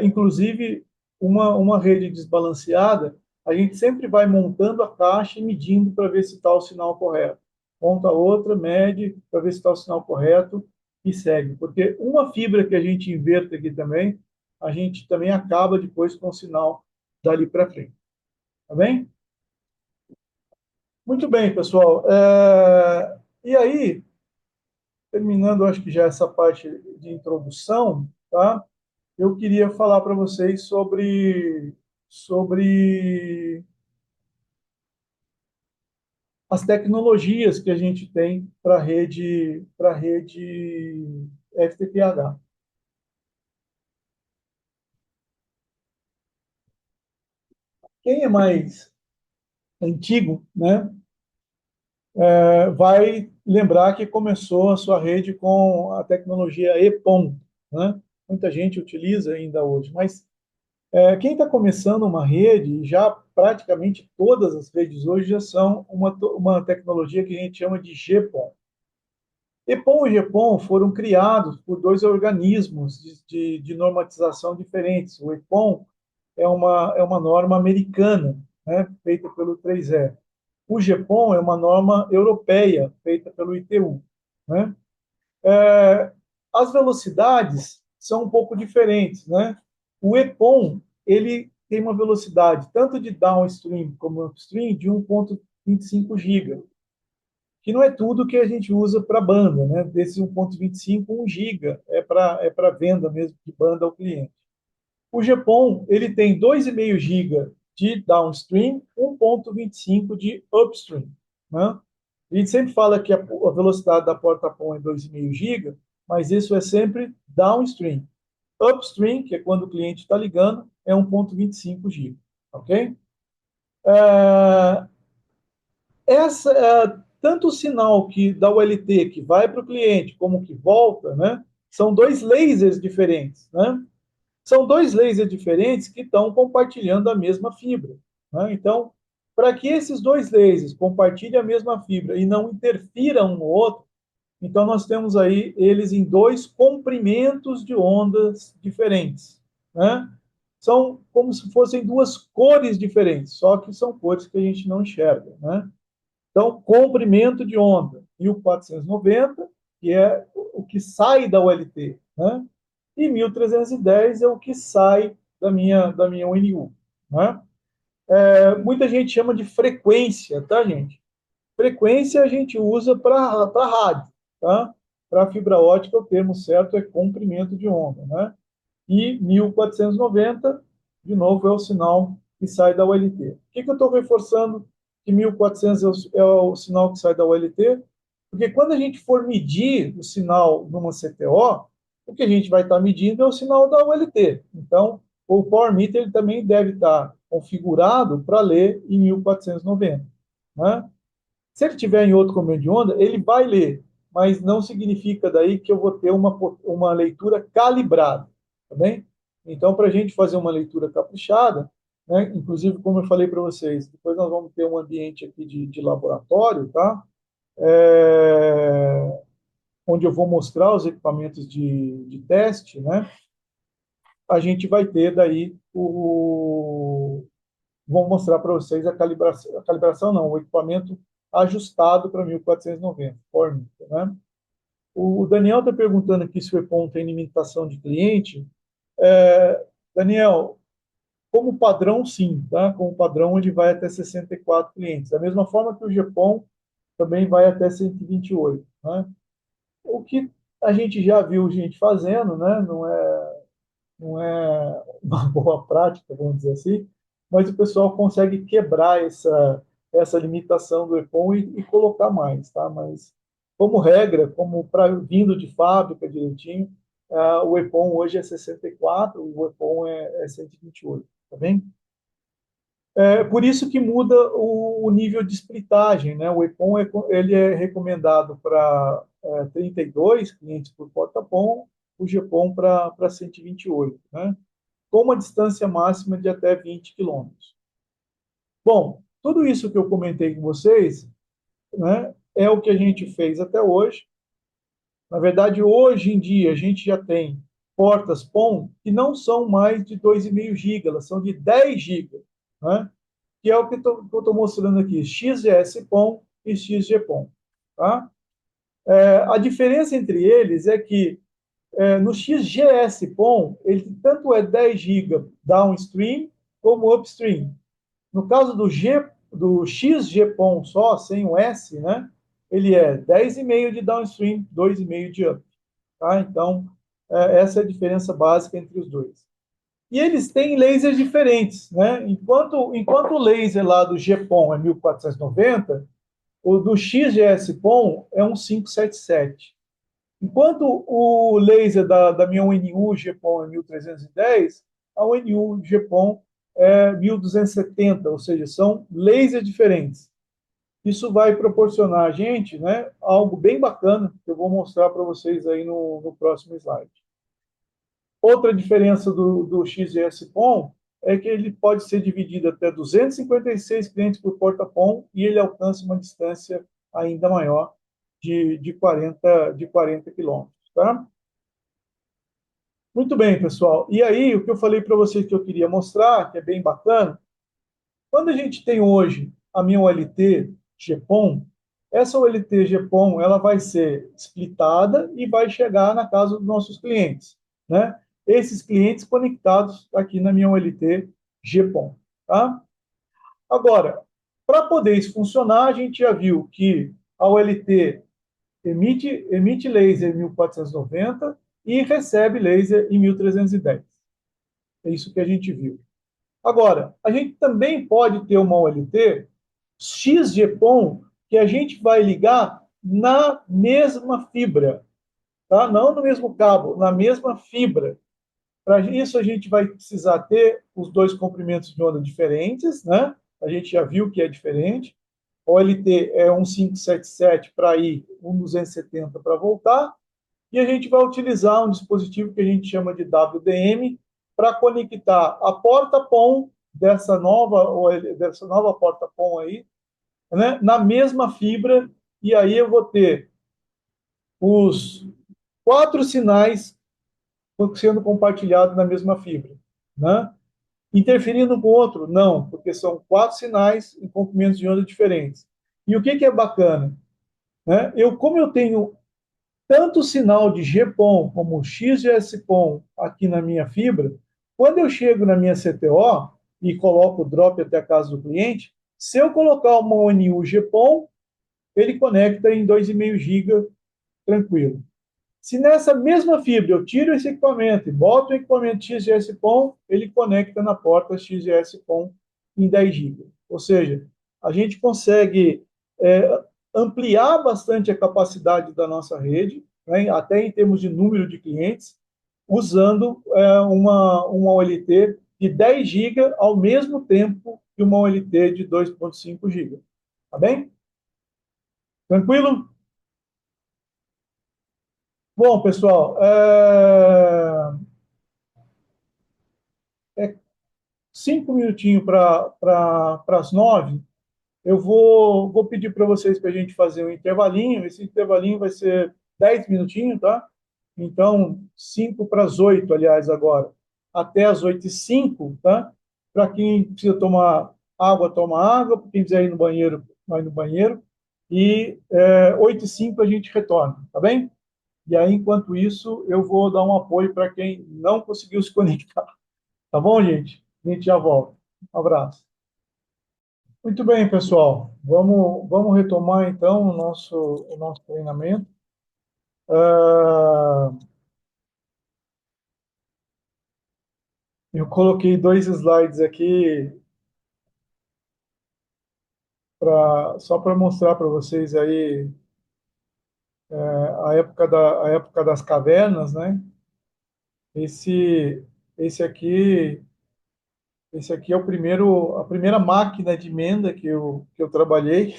Inclusive, uma rede desbalanceada, a gente sempre vai montando a caixa e medindo para ver se está o sinal correto. Monta outra, mede para ver se está o sinal correto e segue. Porque uma fibra que a gente inverta aqui também, a gente também acaba depois com o sinal dali para frente. Tá bem? Muito bem, pessoal. E aí, terminando, acho que já essa parte de introdução, tá? Eu queria falar para vocês sobre as tecnologias que a gente tem para rede FTTH. Quem é mais antigo, né, vai lembrar que começou a sua rede com a tecnologia EPON, né? Muita gente utiliza ainda hoje, mas quem está começando uma rede, já praticamente todas as redes hoje já são uma tecnologia que a gente chama de GPON. EPON e GPON foram criados por dois organismos de normatização diferentes. O EPON é uma norma americana, né, feita pelo 3E. O GPON é uma norma europeia, feita pelo ITU. Né? É, as velocidades são um pouco diferentes. Né? O EPON ele tem uma velocidade tanto de downstream como upstream de 1,25 GB, que não é tudo que a gente usa para banda, né? Desses 1,25, 1 GB é para venda mesmo de banda ao cliente. O GPON ele tem 2,5 GB de downstream, 1,25 de upstream. Né? A gente sempre fala que a velocidade da porta PON é 2,5 GB, mas isso é sempre downstream. Upstream, que é quando o cliente está ligando, é 1,25 GB. Ok? É, tanto o sinal que da ULT que vai para o cliente como que volta, né, são dois lasers diferentes, né? São dois lasers diferentes que estão compartilhando a mesma fibra, né? Então, para que esses dois lasers compartilhem a mesma fibra e não interfiram um no outro, então nós temos aí eles em dois comprimentos de ondas diferentes, né? São como se fossem duas cores diferentes, só que são cores que a gente não enxerga, né? Então, comprimento de onda, 1490, que é o que sai da ULT, né? E 1310 é o que sai da minha UNU. Né? Muita gente chama de frequência, tá, gente? Frequência a gente usa para rádio, tá? Para fibra ótica, o termo certo é comprimento de onda, né? E 1490, de novo, é o sinal que sai da ULT. Por que eu estou reforçando que 1400 é o sinal que sai da ULT? Porque quando a gente for medir o sinal numa CTO, o que a gente vai estar medindo é o sinal da ULT. Então, o Power Meter ele também deve estar configurado para ler em 1490. Né? Se ele tiver em outro comando de onda, ele vai ler, mas não significa daí que eu vou ter uma leitura calibrada, tá bem? Então, para a gente fazer uma leitura caprichada, né, inclusive, como eu falei para vocês, depois nós vamos ter um ambiente aqui de laboratório, tá? Onde eu vou mostrar os equipamentos de teste, né? A gente vai ter daí vou mostrar para vocês a calibração não, o equipamento ajustado para 1490, Power Meter, né? O Daniel está perguntando aqui se o EPON tem limitação de cliente. Daniel, como padrão, sim, tá? Como padrão, ele vai até 64 clientes. Da mesma forma que o GPON também vai até 128, né? O que a gente já viu gente fazendo, né? Não é uma boa prática, vamos dizer assim, mas o pessoal consegue quebrar essa limitação do EPOM e colocar mais, tá? Mas, como regra, como vindo de fábrica direitinho, o EPOM hoje é 64, o EPOM é 128, tá bem? É por isso que muda o nível de splitagem, né? O EPOM ele é recomendado para 32 clientes por porta-POM, o GPOM para 128, né? Com uma distância máxima de até 20 quilômetros. Bom, tudo isso que eu comentei com vocês, né, é o que a gente fez até hoje. Na verdade, hoje em dia, a gente já tem portas POM que não são mais de 2,5 GB, elas são de 10 GB, né? Que é o que eu estou mostrando aqui, XGS-POM e XG-POM. Tá? A diferença entre eles é que no XGS-POM, ele tanto é 10 GB downstream como upstream. No caso do XG-POM só, sem o S, né, ele é 10,5 de downstream, 2,5 de up. Tá? Então, essa é a diferença básica entre os dois. E eles têm lasers diferentes, né? Enquanto o laser lá do GPON é 1490, o do XGS-PON é um 577. Enquanto o laser da minha UNU GPON é 1310, a UNU GPON é 1270, ou seja, são lasers diferentes. Isso vai proporcionar a gente, né, algo bem bacana que eu vou mostrar para vocês aí no próximo slide. Outra diferença do XGS-PON é que ele pode ser dividido até 256 clientes por porta-PON e ele alcança uma distância ainda maior de 40 quilômetros. Tá? Muito bem, pessoal. E aí, o que eu falei para vocês que eu queria mostrar, que é bem bacana, quando a gente tem hoje a minha OLT GPON, essa OLT GPON ela vai ser splitada e vai chegar na casa dos nossos clientes, né? Esses clientes conectados aqui na minha OLT GPON, tá? Agora, para poder isso funcionar, a gente já viu que a OLT emite laser em 1490 e recebe laser em 1310. É isso que a gente viu. Agora, a gente também pode ter uma OLT XGPON que a gente vai ligar na mesma fibra, tá? Não no mesmo cabo, na mesma fibra. Para isso, a gente vai precisar ter os dois comprimentos de onda diferentes, né? A gente já viu que é diferente. O OLT é um 577 para ir, um 270 para voltar. E a gente vai utilizar um dispositivo que a gente chama de WDM para conectar a porta PON dessa nova porta PON aí, né, na mesma fibra, e aí eu vou ter os 4 sinais sendo compartilhados na mesma fibra, né? Interferindo com o outro? Não, porque são 4 sinais em comprimentos de onda diferentes. E o que é bacana? Né? Como eu tenho tanto o sinal de GPON como XGS-PON aqui na minha fibra, quando eu chego na minha CTO e coloco o drop até a casa do cliente, se eu colocar uma ONU GPON, ele conecta em 2,5 GB tranquilo. Se nessa mesma fibra eu tiro esse equipamento e boto o equipamento XGS-PON, ele conecta na porta XGS-PON em 10 GB. Ou seja, a gente consegue ampliar bastante a capacidade da nossa rede, né, até em termos de número de clientes, usando uma OLT de 10 GB ao mesmo tempo que uma OLT de 2,5 GB. Tá bem? Tranquilo? Bom, pessoal, é 5 minutinhos para as 9. Eu vou pedir para vocês para a gente fazer um intervalinho. Esse intervalinho vai ser 10 minutinhos, tá? Então, 5 para as 8, aliás, agora. Até as 8h05, tá? Para quem precisa tomar água, toma água. Para quem quiser ir no banheiro, vai no banheiro. E 8h05 a gente retorna, tá bem? E aí, enquanto isso, eu vou dar um apoio para quem não conseguiu se conectar. Tá bom, gente? A gente já volta. Um abraço. Muito bem, pessoal. Vamos retomar então o nosso treinamento. Ah, eu coloquei 2 slides aqui só para mostrar para vocês aí a época das cavernas, né? Esse, esse aqui, esse aqui é a primeira máquina de emenda que eu trabalhei.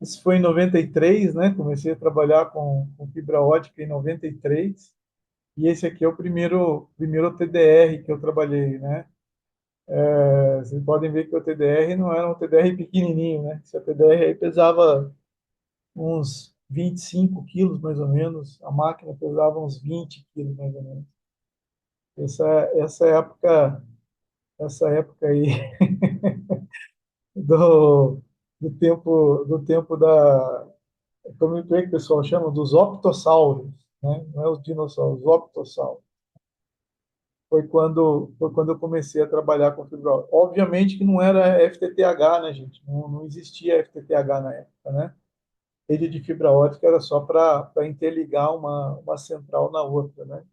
Isso foi em 93, né? Comecei a trabalhar com fibra ótica em 93. E esse aqui é o primeiro TDR que eu trabalhei, né? Vocês podem ver que o TDR não era um TDR pequenininho, né? Esse TDR aí pesava uns 25 quilos, mais ou menos. A máquina pesava uns 20 quilos, mais ou menos. Essa, essa época, essa época aí do, do tempo como é que o pessoal chama? Dos optossauros, né? Não é os dinossauros, os optossauros. Foi quando eu comecei a trabalhar com fibra ótica. Obviamente que não era FTTH, né, gente? Não existia FTTH na época, né? Rede de fibra ótica era só para interligar uma central na outra, né?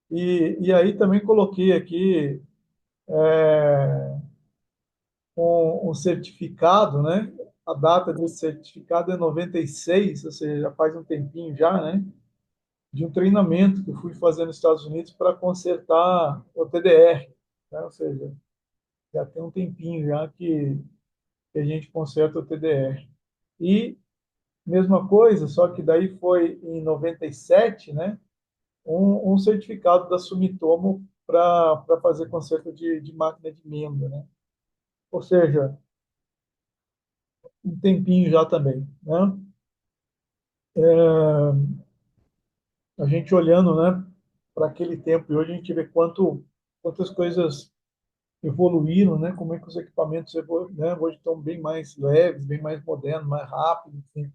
E aí também coloquei aqui é, um certificado, né? A data desse certificado é 96, ou seja, já faz um tempinho já, né? De um treinamento que eu fui fazer nos Estados Unidos para consertar o TDR, né? Ou seja, já tem um tempinho já que a gente conserta o TDR. E mesma coisa, só que daí foi em 97, né? Um certificado da Sumitomo para fazer conserto de máquina de menda, né? Ou seja, um tempinho já também, né? A gente olhando, né, para aquele tempo e hoje a gente vê quantas coisas evoluíram, né? Como é que os equipamentos né, hoje estão bem mais leves, bem mais modernos, mais rápidos, enfim.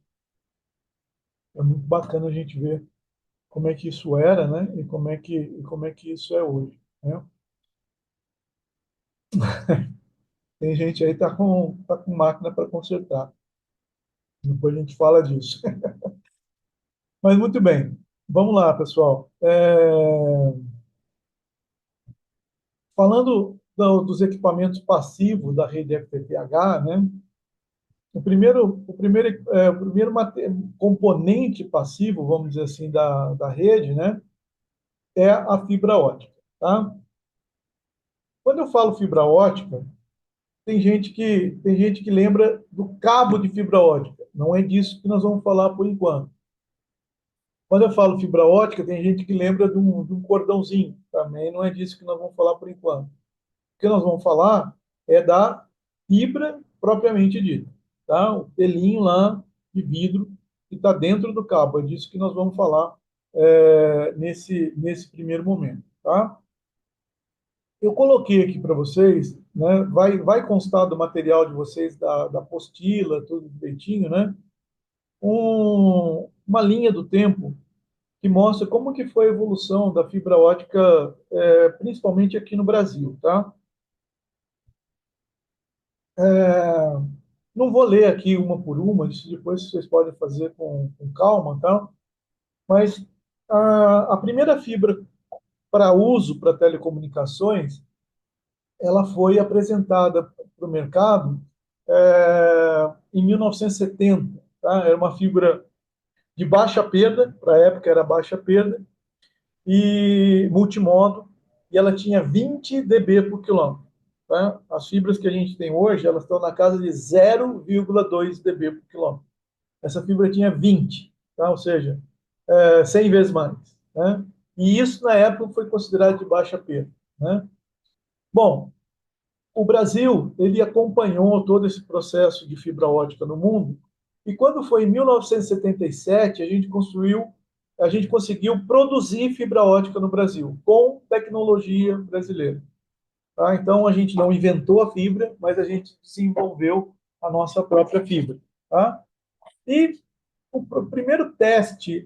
É muito bacana a gente ver como é que isso era, né? E como é que isso é hoje, né? Tem gente aí que tá com máquina para consertar. Depois a gente fala disso. Mas muito bem. Vamos lá, pessoal. Falando dos equipamentos passivos da rede FTTH, né? O primeiro componente passivo, vamos dizer assim, da rede, né? É a fibra ótica, tá? Quando eu falo fibra ótica, tem gente que lembra do cabo de fibra ótica. Não é disso que nós vamos falar por enquanto. Quando eu falo fibra ótica, tem gente que lembra de um cordãozinho. Também não é disso que nós vamos falar por enquanto. O que nós vamos falar é da fibra propriamente dita, tá? O pelinho lá de vidro que está dentro do cabo. É disso que nós vamos falar nesse primeiro momento, tá? Eu coloquei aqui para vocês, né? Vai constar do material de vocês, da apostila, tudo direitinho, né? Uma linha do tempo que mostra como que foi a evolução da fibra ótica, principalmente aqui no Brasil, tá? Não vou ler aqui uma por uma, isso depois vocês podem fazer com calma, tá? Mas a primeira fibra para uso para telecomunicações, ela foi apresentada para o mercado em 1970, tá? Era uma fibra de baixa perda, para a época era baixa perda, e multimodo, e ela tinha 20 dB por quilômetro. Tá? As fibras que a gente tem hoje, elas estão na casa de 0,2 dB por quilômetro. Essa fibra tinha 20, tá? Ou seja, 100 vezes mais. Né? E isso, na época, foi considerado de baixa perda. Né? Bom, o Brasil ele acompanhou todo esse processo de fibra ótica no mundo, e quando foi em 1977, a gente conseguiu produzir fibra ótica no Brasil, com tecnologia brasileira. Tá? Então, a gente não inventou a fibra, mas a gente desenvolveu a nossa própria fibra. Tá? E o primeiro teste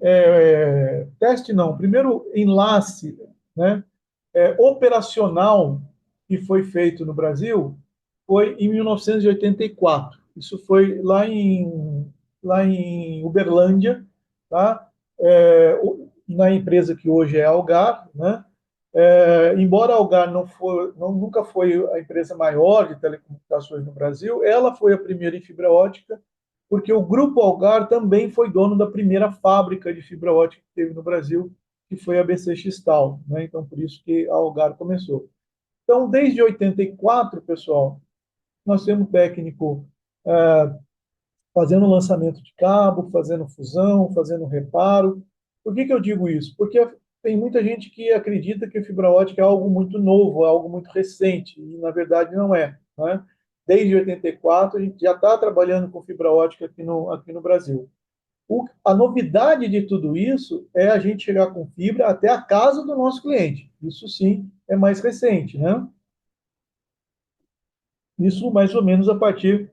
não, o primeiro enlace, né, operacional que foi feito no Brasil foi em 1984. Isso foi lá em Uberlândia, tá? Na empresa que hoje é a Algar, né? Embora a Algar nunca foi a empresa maior de telecomunicações telecomunicações no Brasil, ela foi a primeira em fibra ótica, porque o Grupo Algar também foi dono da primeira fábrica de fibra ótica que teve no Brasil, que foi a BC Chistal, né? Então, por isso que a Algar começou. Então, desde 84, pessoal, nós temos técnico fazendo lançamento de cabo, fazendo fusão, fazendo reparo. Por que eu digo isso? Porque tem muita gente que acredita que a fibra ótica é algo muito novo, é algo muito recente, e na verdade não é. Né? Desde 84, a gente já está trabalhando com fibra ótica aqui no Brasil. A novidade de tudo isso é a gente chegar com fibra até a casa do nosso cliente. Isso sim é mais recente, né? Isso mais ou menos a partir,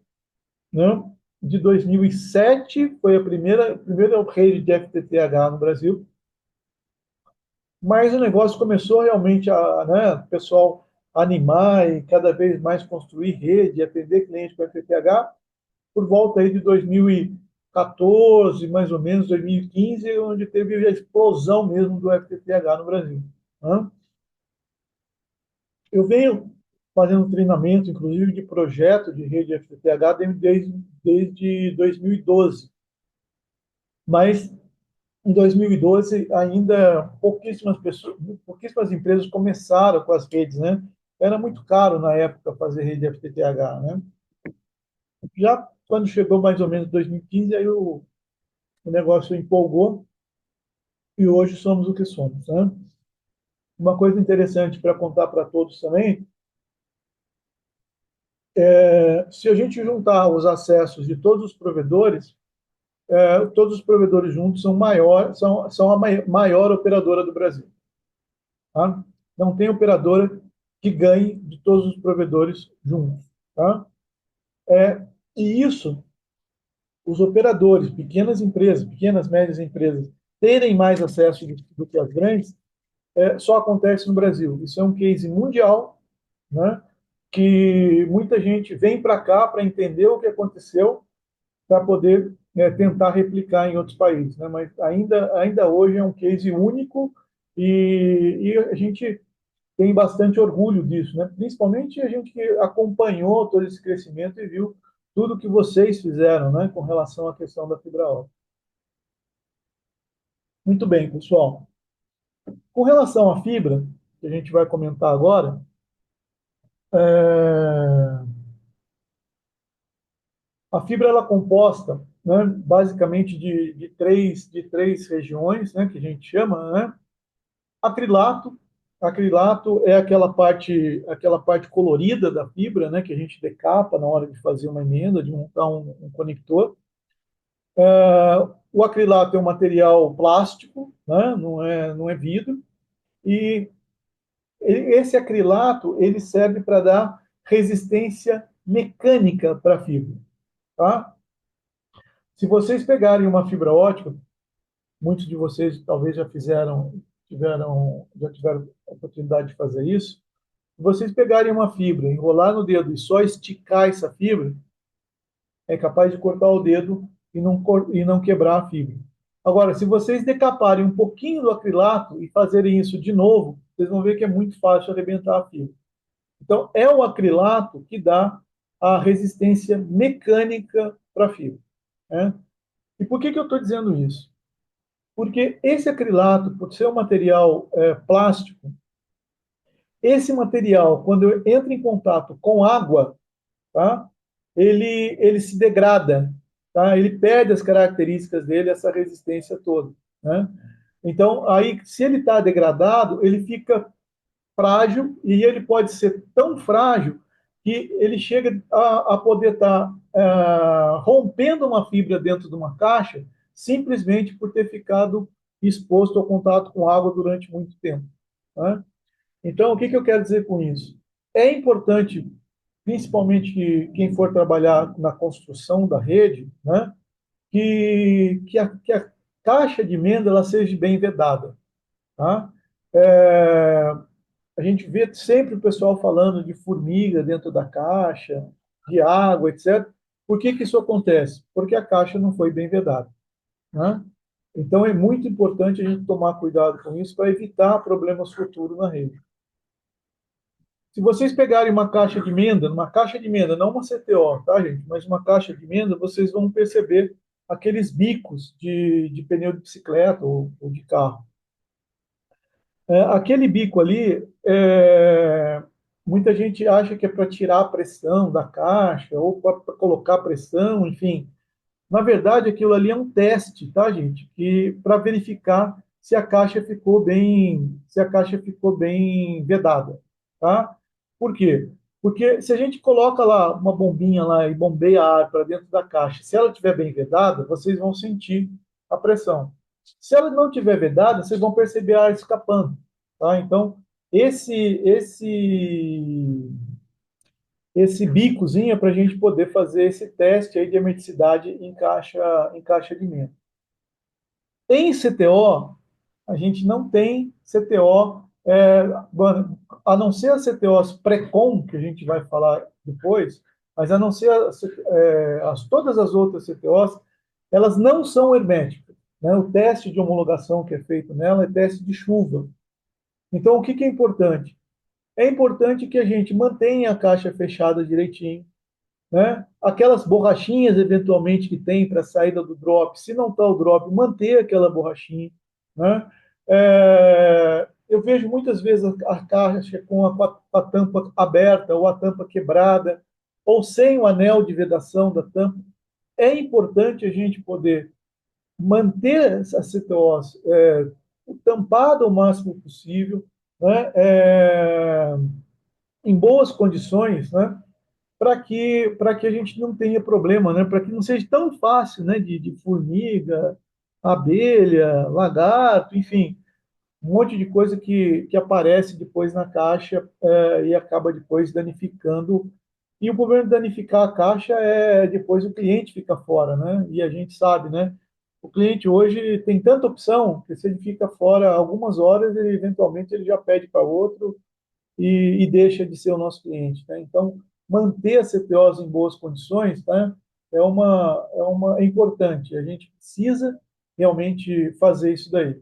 né, de 2007, foi a primeira rede de FTTH no Brasil, mas o negócio começou realmente né, o pessoal animar e cada vez mais construir rede, atender clientes com FTTH, por volta aí de 2014, mais ou menos, 2015, onde teve a explosão mesmo do FTTH no Brasil. Né? Eu venho fazendo treinamento, inclusive, de projeto de rede FTTH desde 2012, mas em 2012 ainda pouquíssimas pessoas, pouquíssimas empresas começaram com as redes, né? Era muito caro na época fazer rede FTTH, né? Já quando chegou mais ou menos 2015, aí o negócio empolgou e hoje somos o que somos, né? Uma coisa interessante para contar para todos também, se a gente juntar os acessos de todos os provedores juntos são a maior operadora do Brasil. Tá? Não tem operadora que ganhe de todos os provedores juntos. Tá? E isso, os operadores, pequenas empresas, pequenas, médias empresas, terem mais acesso do que as grandes, só acontece no Brasil. Isso é um case mundial, né? Que muita gente vem para cá para entender o que aconteceu, para poder tentar replicar em outros países. Né? Mas ainda hoje é um case único e a gente tem bastante orgulho disso, né? Principalmente a gente que acompanhou todo esse crescimento e viu tudo que vocês fizeram, né, com relação à questão da fibra ótica. Muito bem, pessoal. Com relação à fibra, que a gente vai comentar agora, é, a fibra ela é composta, né, basicamente de três regiões, né, que a gente chama, né? Acrilato. Acrilato é aquela parte colorida da fibra, né, que a gente decapa na hora de fazer uma emenda, de montar um conector. O acrilato é um material plástico, né, não é vidro, e esse acrilato ele serve para dar resistência mecânica para a fibra. Tá? Se vocês pegarem uma fibra ótica, muitos de vocês talvez já tiveram a oportunidade de fazer isso. Se vocês pegarem uma fibra, enrolar no dedo e só esticar essa fibra, é capaz de cortar o dedo e não quebrar a fibra. Agora, se vocês decaparem um pouquinho do acrilato e fazerem isso de novo, vocês vão ver que é muito fácil arrebentar a fibra. Então, é o acrilato que dá a resistência mecânica para a fibra. Né? E por que eu estou dizendo isso? Porque esse acrilato, por ser um material plástico, esse material, quando entra em contato com água, tá? Ele se degrada, tá? Ele perde as características dele, essa resistência toda, né? Então, aí, se ele está degradado, ele fica frágil e ele pode ser tão frágil que ele chega a poder estar rompendo uma fibra dentro de uma caixa simplesmente por ter ficado exposto ao contato com água durante muito tempo. Né? Então, o que eu quero dizer com isso? É importante, principalmente quem for trabalhar na construção da rede, né, que a caixa de emenda ela seja bem vedada. Tá? É, a gente vê sempre o pessoal falando de formiga dentro da caixa, de água, etc. Por que isso acontece? Porque a caixa não foi bem vedada. Né? Então, é muito importante a gente tomar cuidado com isso para evitar problemas futuros na rede. Se vocês pegarem uma caixa de menda, numa caixa de menda, não uma CTO, tá, gente? Mas uma caixa de menda, vocês vão perceber aqueles bicos de pneu de bicicleta ou de carro. Aquele bico ali, muita gente acha que é para tirar a pressão da caixa ou para colocar pressão, enfim. Na verdade, aquilo ali é um teste, tá, gente? Que para verificar se a caixa ficou bem vedada, tá? Por quê? Porque se a gente coloca lá uma bombinha lá e bombeia ar para dentro da caixa, se ela estiver bem vedada, vocês vão sentir a pressão. Se ela não estiver vedada, vocês vão perceber ar escapando, tá? Então, esse esse esse bicozinho é para a gente poder fazer esse teste aí de hermeticidade em caixa de menta. Em CTO, a gente não tem CTO, a não ser as CTOs pré-com, que a gente vai falar depois, mas a não ser todas as outras CTOs, elas não são herméticas. Né? O teste de homologação que é feito nela é teste de chuva. Então, o que, que é importante? É importante que a gente mantenha a caixa fechada direitinho, né? Aquelas borrachinhas, eventualmente, que tem para a saída do drop, se não está o drop, manter aquela borrachinha, né? Eu vejo muitas vezes a caixa com a tampa aberta ou a tampa quebrada, ou sem o anel de vedação da tampa. É importante a gente poder manter essa CTOs tampada o máximo possível, né? Em boas condições, né? Para que a gente não tenha problema, né? Para que não seja tão fácil, né? De formiga, abelha, lagarto, enfim, um monte de coisa que aparece depois na caixa e acaba depois danificando. E o problema de danificar a caixa é depois o cliente fica fora, né? E a gente sabe, né? O cliente hoje tem tanta opção que se ele fica fora algumas horas, ele eventualmente ele já pede para outro e deixa de ser o nosso cliente. Né? Então, manter a CPOs em boas condições, tá? É importante. A gente precisa realmente fazer isso daí.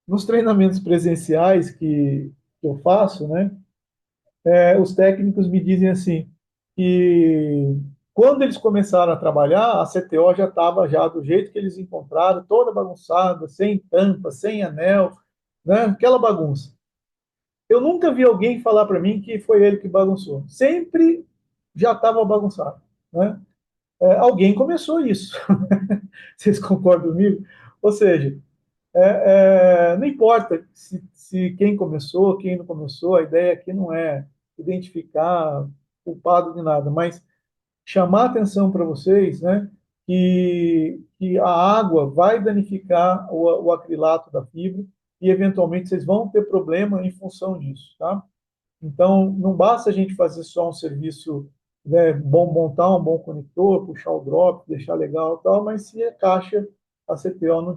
Nos treinamentos presenciais que eu faço, né, os técnicos me dizem assim que quando eles começaram a trabalhar, a CTO já estava já do jeito que eles encontraram, toda bagunçada, sem tampa, sem anel, né, aquela bagunça. Eu nunca vi alguém falar para mim que foi ele que bagunçou. Sempre já estava bagunçado, né? Alguém começou isso. Vocês concordam comigo? Ou seja, não importa se quem começou, quem não começou, a ideia aqui não é identificar culpado de nada, mas chamar atenção para vocês, né, que a água vai danificar o acrilato da fibra e eventualmente vocês vão ter problema em função disso, tá? Então, não basta a gente fazer só um serviço, né, bom, montar um bom conector, puxar o drop, deixar legal e tal, mas se a caixa, a CPO não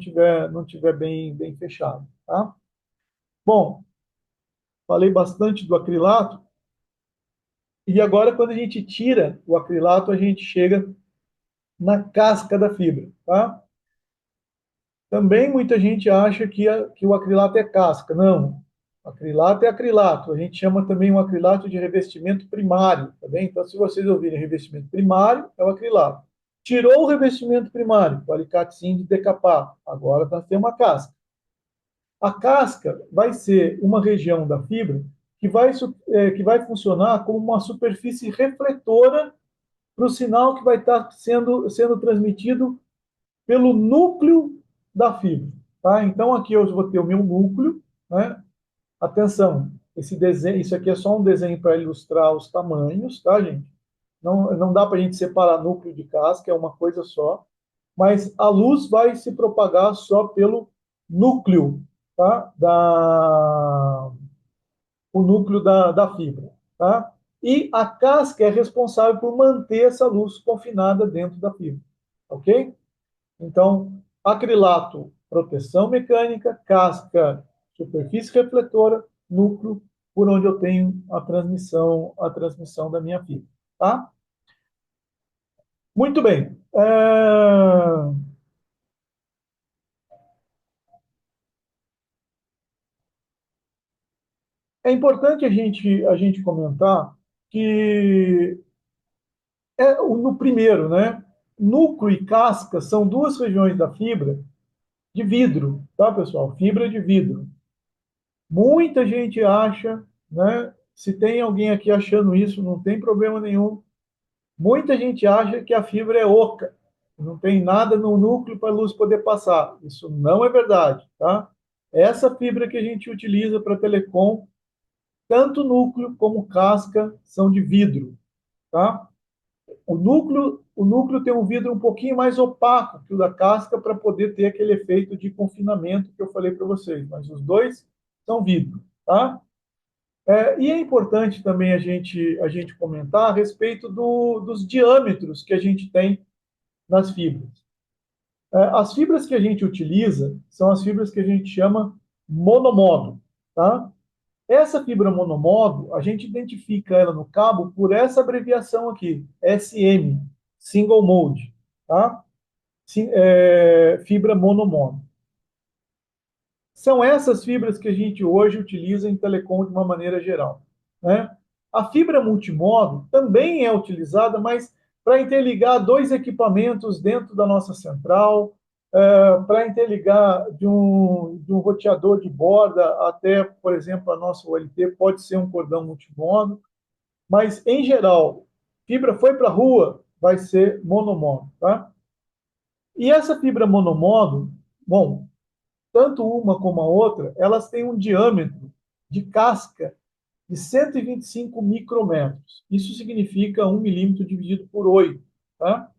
tiver bem fechada, tá? Bom, falei bastante do acrilato, e agora quando a gente tira o acrilato, a gente chega na casca da fibra, tá? Também muita gente acha que o acrilato é casca. Não, acrilato é acrilato. A gente chama também um acrilato de revestimento primário, tá bem? Então, se vocês ouvirem revestimento primário, é o acrilato. Tirou o revestimento primário, o alicatezinho de decapar. Agora nós temos uma casca. A casca vai ser uma região da fibra que vai funcionar como uma superfície refletora para o sinal que vai estar sendo transmitido pelo núcleo da fibra. Tá? Então, aqui eu vou ter o meu núcleo. Né? Atenção, esse desenho, isso aqui é só um desenho para ilustrar os tamanhos, tá, gente? Não dá para a gente separar núcleo de casca, é uma coisa só. Mas a luz vai se propagar só pelo núcleo, tá? O núcleo da fibra. Tá? E a casca é responsável por manter essa luz confinada dentro da fibra. Ok? Então, acrilato, proteção mecânica, casca, superfície refletora, núcleo, por onde eu tenho a transmissão da minha fibra. Tá? Muito bem. É importante a gente comentar que no primeiro, né? Núcleo e casca são duas regiões da fibra de vidro, tá, pessoal? Fibra de vidro. Muita gente acha, né? Se tem alguém aqui achando isso, não tem problema nenhum. Muita gente acha que a fibra é oca, não tem nada no núcleo para a luz poder passar. Isso não é verdade, tá? Essa fibra que a gente utiliza para telecom, tanto núcleo como casca são de vidro, tá? O núcleo tem um vidro um pouquinho mais opaco que o da casca para poder ter aquele efeito de confinamento que eu falei para vocês, mas os dois são vidro, tá? E é importante também a gente comentar a respeito dos diâmetros que a gente tem nas fibras. As fibras que a gente utiliza são as fibras que a gente chama monomodo, tá? Essa fibra monomodo, a gente identifica ela no cabo por essa abreviação aqui, SM, Single Mode, tá? Fibra monomodo. São essas fibras que a gente hoje utiliza em telecom de uma maneira geral, né? A fibra multimodo também é utilizada, mas para interligar dois equipamentos dentro da nossa central, para interligar de um roteador de borda até, por exemplo, a nossa ULT, pode ser um cordão multimodo, mas, em geral, fibra foi para a rua, vai ser monomodo, tá? E essa fibra monomodo, bom, tanto uma como a outra, elas têm um diâmetro de casca de 125 micrômetros. Isso significa 1 milímetro dividido por 8. Tá?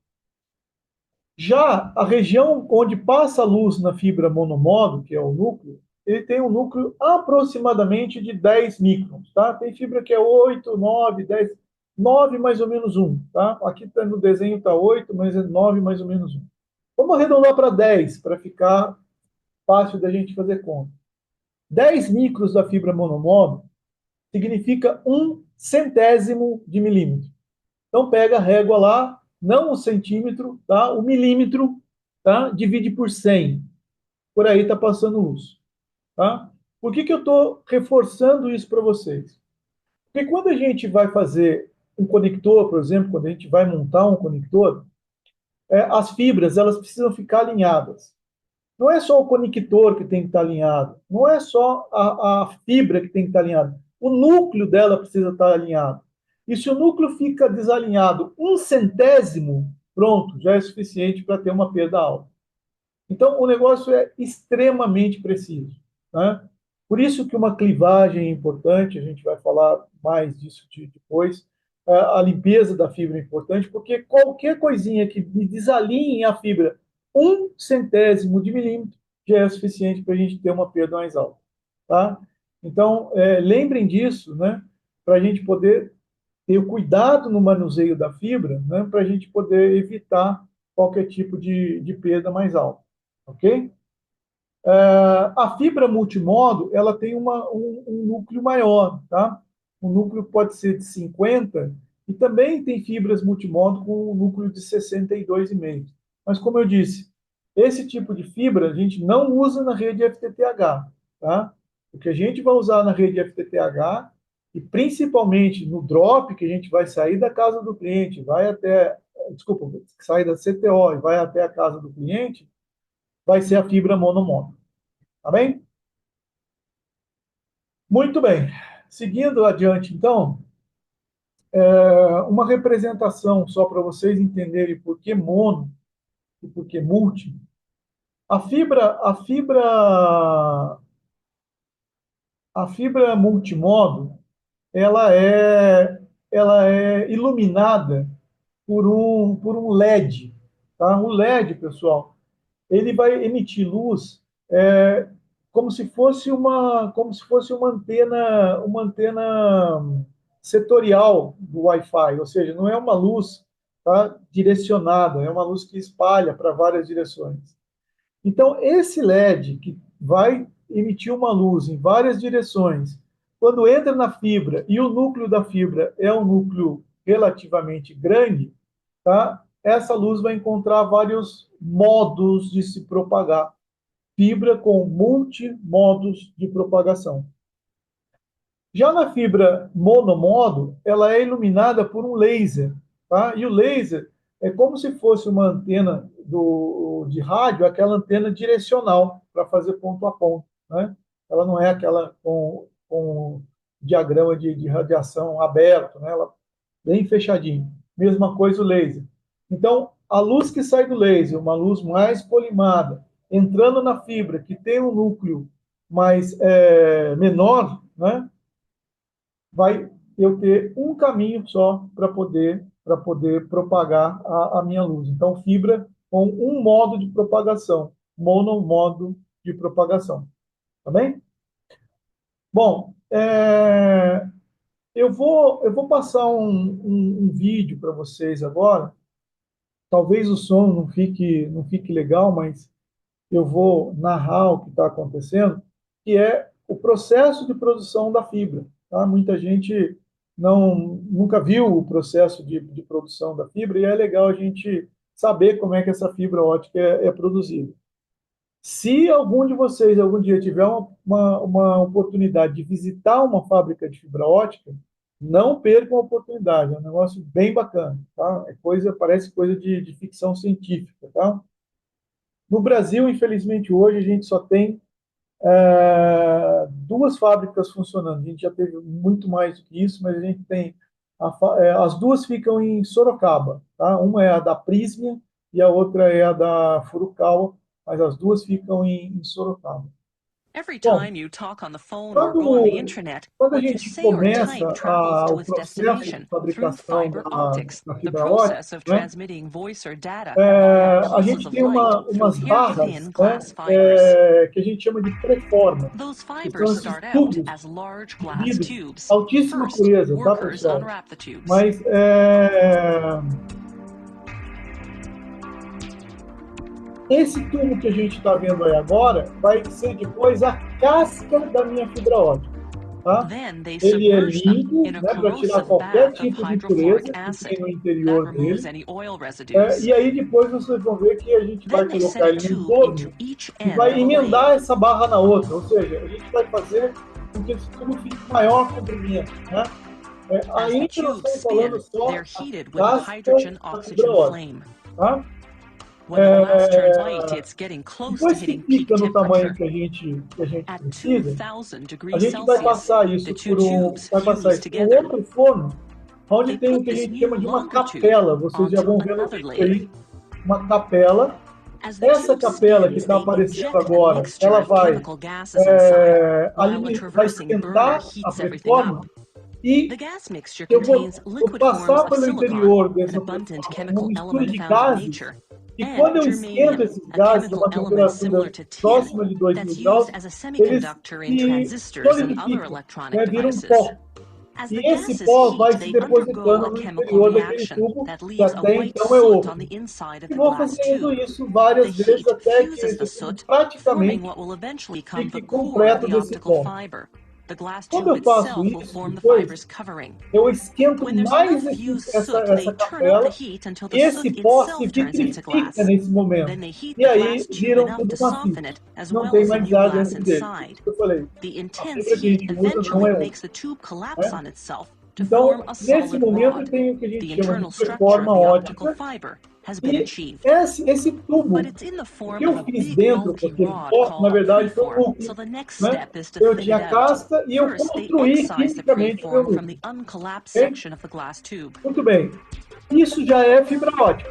Já a região onde passa a luz na fibra monomodo, que é o núcleo, ele tem um núcleo aproximadamente de 10 microns. Tá? Tem fibra que é 8, 9, 10, 9 mais ou menos 1. Tá? Aqui no desenho está 8, mas é 9 mais ou menos 1. Vamos arredondar para 10, para ficar fácil da gente fazer conta. 10 micros da fibra monomodo significa 1/100º de milímetro. Então, pega a régua lá, não o centímetro, tá? O milímetro, tá? Divide por 100. Por aí está passando luz. Tá? Por que eu estou reforçando isso para vocês? Porque quando a gente vai fazer um conector, por exemplo, quando a gente vai montar um conector, as fibras elas precisam ficar alinhadas. Não é só o conector que tem que estar alinhado, não é só a fibra que tem que estar alinhada, o núcleo dela precisa estar alinhado. E se o núcleo fica desalinhado 1/100º, pronto, já é suficiente para ter uma perda alta. Então, o negócio é extremamente preciso. Né? Por isso que uma clivagem é importante, a gente vai falar mais disso depois. A limpeza da fibra é importante, porque qualquer coisinha que desalinhe a fibra 1/100º de milímetro já é suficiente para a gente ter uma perda mais alta. Tá? Então, lembrem disso, né? Para a gente poder ter o cuidado no manuseio da fibra, né? Para a gente poder evitar qualquer tipo de perda mais alta. Ok? A fibra multimodo, ela tem um núcleo maior, tá? O núcleo pode ser de 50 e também tem fibras multimodo com um núcleo de 62,5. Mas, como eu disse, esse tipo de fibra a gente não usa na rede FTTH, tá? O que a gente vai usar na rede FTTH e principalmente no drop, que a gente vai sair da casa do cliente, vai até, desculpa, sair da CTO e vai até a casa do cliente, vai ser a fibra monomodo. Tá bem? Muito bem. Seguindo adiante, então, uma representação só para vocês entenderem por que mono e por que multi. A fibra multimodo, ela é, ela é iluminada por um LED. Tá? O LED, pessoal, ele vai emitir luz é, como se fosse uma antena setorial do Wi-Fi, ou seja, não é uma luz, tá, direcionada, é uma luz que espalha para várias direções. Então, esse LED que vai emitir uma luz em várias direções, quando entra na fibra e o núcleo da fibra é um núcleo relativamente grande, tá? Essa luz vai encontrar vários modos de se propagar. Fibra com multimodos de propagação. Já na fibra monomodo, ela é iluminada por um laser, tá? E o laser é como se fosse uma antena de rádio, aquela antena direcional para fazer ponto a ponto, né? Ela não é aquela com diagrama de radiação aberto, né? Ela bem fechadinho. Mesma coisa o laser. Então, a luz que sai do laser, uma luz mais polimada, entrando na fibra, que tem um núcleo mais menor, né? Vai eu ter um caminho só para poder propagar a minha luz. Então, fibra com um modo de propagação, monomodo de propagação. Tá bem? Bom, eu vou passar um vídeo para vocês agora. Talvez o som não fique legal, mas eu vou narrar o que está acontecendo, que é o processo de produção da fibra. Tá? Muita gente nunca viu o processo de produção da fibra e é legal a gente saber como é que essa fibra ótica é produzida. Se algum de vocês algum dia tiver uma oportunidade de visitar uma fábrica de fibra ótica, não percam a oportunidade. É um negócio bem bacana, tá? Parece coisa de ficção científica, tá? No Brasil, infelizmente, hoje a gente só tem duas fábricas funcionando. A gente já teve muito mais do que isso, mas a gente tem as duas ficam em Sorocaba, tá? Uma é a da Prysmian e a outra é a da Furukawa, mas as duas ficam em Sorocaba.
Every
Bom,
time you talk on the phone or go on the
quando,
internet,
quando a
what you
gente
say or
começa
type travels to
o
its
processo de
destination through
fabricação
fiber
da,
optics,
da
the
fibra ótica,
process of
né?
transmitting voice or data along
A
pulses
gente
of
tem
light through
umas
hair-thin
barras, né,
glass fibers.
que a gente chama de preforma,
Those
que são
fibers
esses
start out
tubos
as large
de
glass
vidro,
tubes.
altíssima
First,
pureza, tá,
workers
pessoal?
unwrap the tubes.
Mas esse tubo que a gente está vendo aí agora vai ser depois a casca da minha fibra ótica, tá?
Then they
Ele é
submerge them
limpo,
in a
né, para tirar
corrosive
qualquer
bath of
tipo de
hydrofluoric
impureza que tem
acid.
no
That
interior
removes
dele.
any oil residues.
E aí depois vocês vão ver que a gente vai
Then they set
colocar
a
ele num
tube into
torno
each
e
end
vai
of a lathe.
emendar essa barra na outra, ou seja, a gente vai fazer com que esse tubo fique maior comprimento, né?
As the
Ainda nós
tubes
estamos falando
spin,
só
they're
a
heated with a
casca da fibra
hydrogen-oxygen
ótica,
flame.
tá?
When the glass turns white, it's getting close to
Depois que
hitting peak
fica no tamanho
temperature.
que a gente
At
precisa,
2000
a
degrees
gente vai
Celsius,
passar
the
isso
two tubes
vai passar
fuse
isso por um
together.
outro forno, onde
They
tem o
put
que a
this
gente chama
new
de uma
longer tube
capela. Vocês já
onto
vão ver no
another
vídeo
lathe.
aí, uma capela.
As the
Essa
tube
capela que
spins,
está
they
aparecendo
inject a
agora,
mixture
ela
of
vai
chemical gases inside, while a
vai
traversing burner
esquentar a
heats everything up.
preforma
The
e
gas mixture
eu vou,
contains
vou
liquid forms
passar
of
pelo
silicon,
interior
an
dessa
abundant
preforma uma
chemical
mistura
element
de
found in
gases.
nature,
E
and
quando eu esquento
germanium,
esses
a
gases a
chemical
uma
element
temperatura
similar to tin
próxima de 2000
that's used
graus,
as a
eles
semiconductor in
se
transistors and other
solidificam,
electronic
né, viram
devices.
pó.
As the
E esse
gases
pó
heat,
vai se
they undergo
depositando
a
no
chemical
interior daquele
reaction
tubo
that
que
leaves a
até
white
então é
soot on
oco.
the inside of
E
the
vou
glass
fazendo
tube.
isso
The
várias vezes
heat
até que
fuses the
esse tubo
soot, forming
praticamente
what will eventually become the
fique
core of
completo
the
desse
optical
pó.
fiber. The glass
Quando
tube
eu faço
itself will
isso
form the
depois,
fiber's covering.
eu esquento
When there's enough
mais
fused
essa,
soot, they
essa
turn up the
capela
heat until the
e esse
soot
pó se
itself turns into
vitrifica
glass.
nesse momento.
Then they heat
E
the glass
aí
tube
viram
enough
tudo
to
uma
soften
fibra.
it, as
Não
well
tem
as the
mais
new
ar
glass
dentro dele. Por isso
inside.
que eu falei,
The
a
intense
fibra que a
heat
gente usa não
eventually
é oco,
makes the tube collapse
né?
on itself to form
Então,
a
nesse
solid
momento, eu
rod.
tenho o que a gente
The
chama de
internal structure of
preforma
the optical
ótica
fiber has been
e
achieved.
esse
But
tubo,
it's in the
o
form
que
of
eu
a
fiz
big
dentro com
bulky
aquele
rod
pó, na
called a
verdade, foi um
preform,
núcleo,
so the next
né?
step is to
Eu
thin
tinha
it
a
out.
casca e eu
First, they
construí
excise the
quimicamente o meu
preform from
núcleo.
the uncollapsed
Ok?
section of the glass tube.
Muito bem. Isso já é fibra ótica,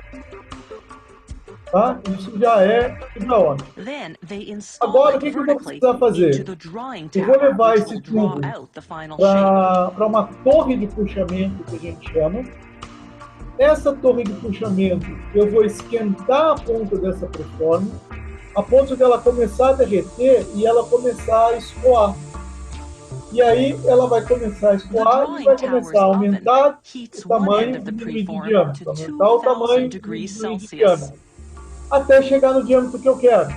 tá? Isso já é fibra ótica.
Then they install
Agora, o
it
que que eu vou
vertically
precisar
into
fazer?
the drawing
Eu vou
tower,
levar
which
esse
will draw
tubo
out the final shape.
para uma torre de puxamento, que a gente chama. Essa torre de puxamento, eu vou esquentar a ponta dessa preforma, a ponto de ela começar a derreter e ela começar a escoar. E aí ela vai começar a
The
escoar e
drawing
vai começar
tower's
a
oven
aumentar o
heats one end
tamanho
of
e
the
diminuir de
preform
diâmetro,
to
aumentar o
2000
tamanho e
degrees
diminuir de
Celsius.
diâmetro, até chegar no diâmetro que eu quero.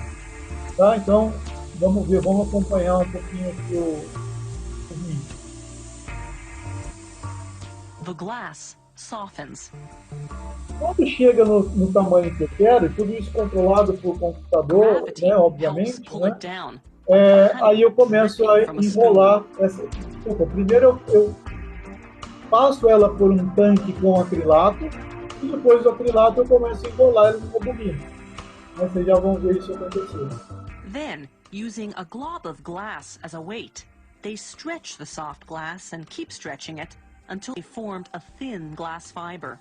Tá? Então, vamos ver, vamos acompanhar um pouquinho aqui o vídeo.
The glass softens.
Quando chega no tamanho que eu quero, tudo isso controlado por computador,
Gravity
né,
helps
obviamente,
pull
né,
it down, like the
aí
honey
eu começo
dripping
a
from a spoon.
enrolar desculpa, primeiro eu passo ela por um tanque com acrilato e depois do acrilato eu começo a enrolar ele numa bobina. Mas vocês já vão ver isso acontecer.
Then, using a glob of glass as a weight, they stretch the soft glass and keep stretching it until they formed a thin glass fiber.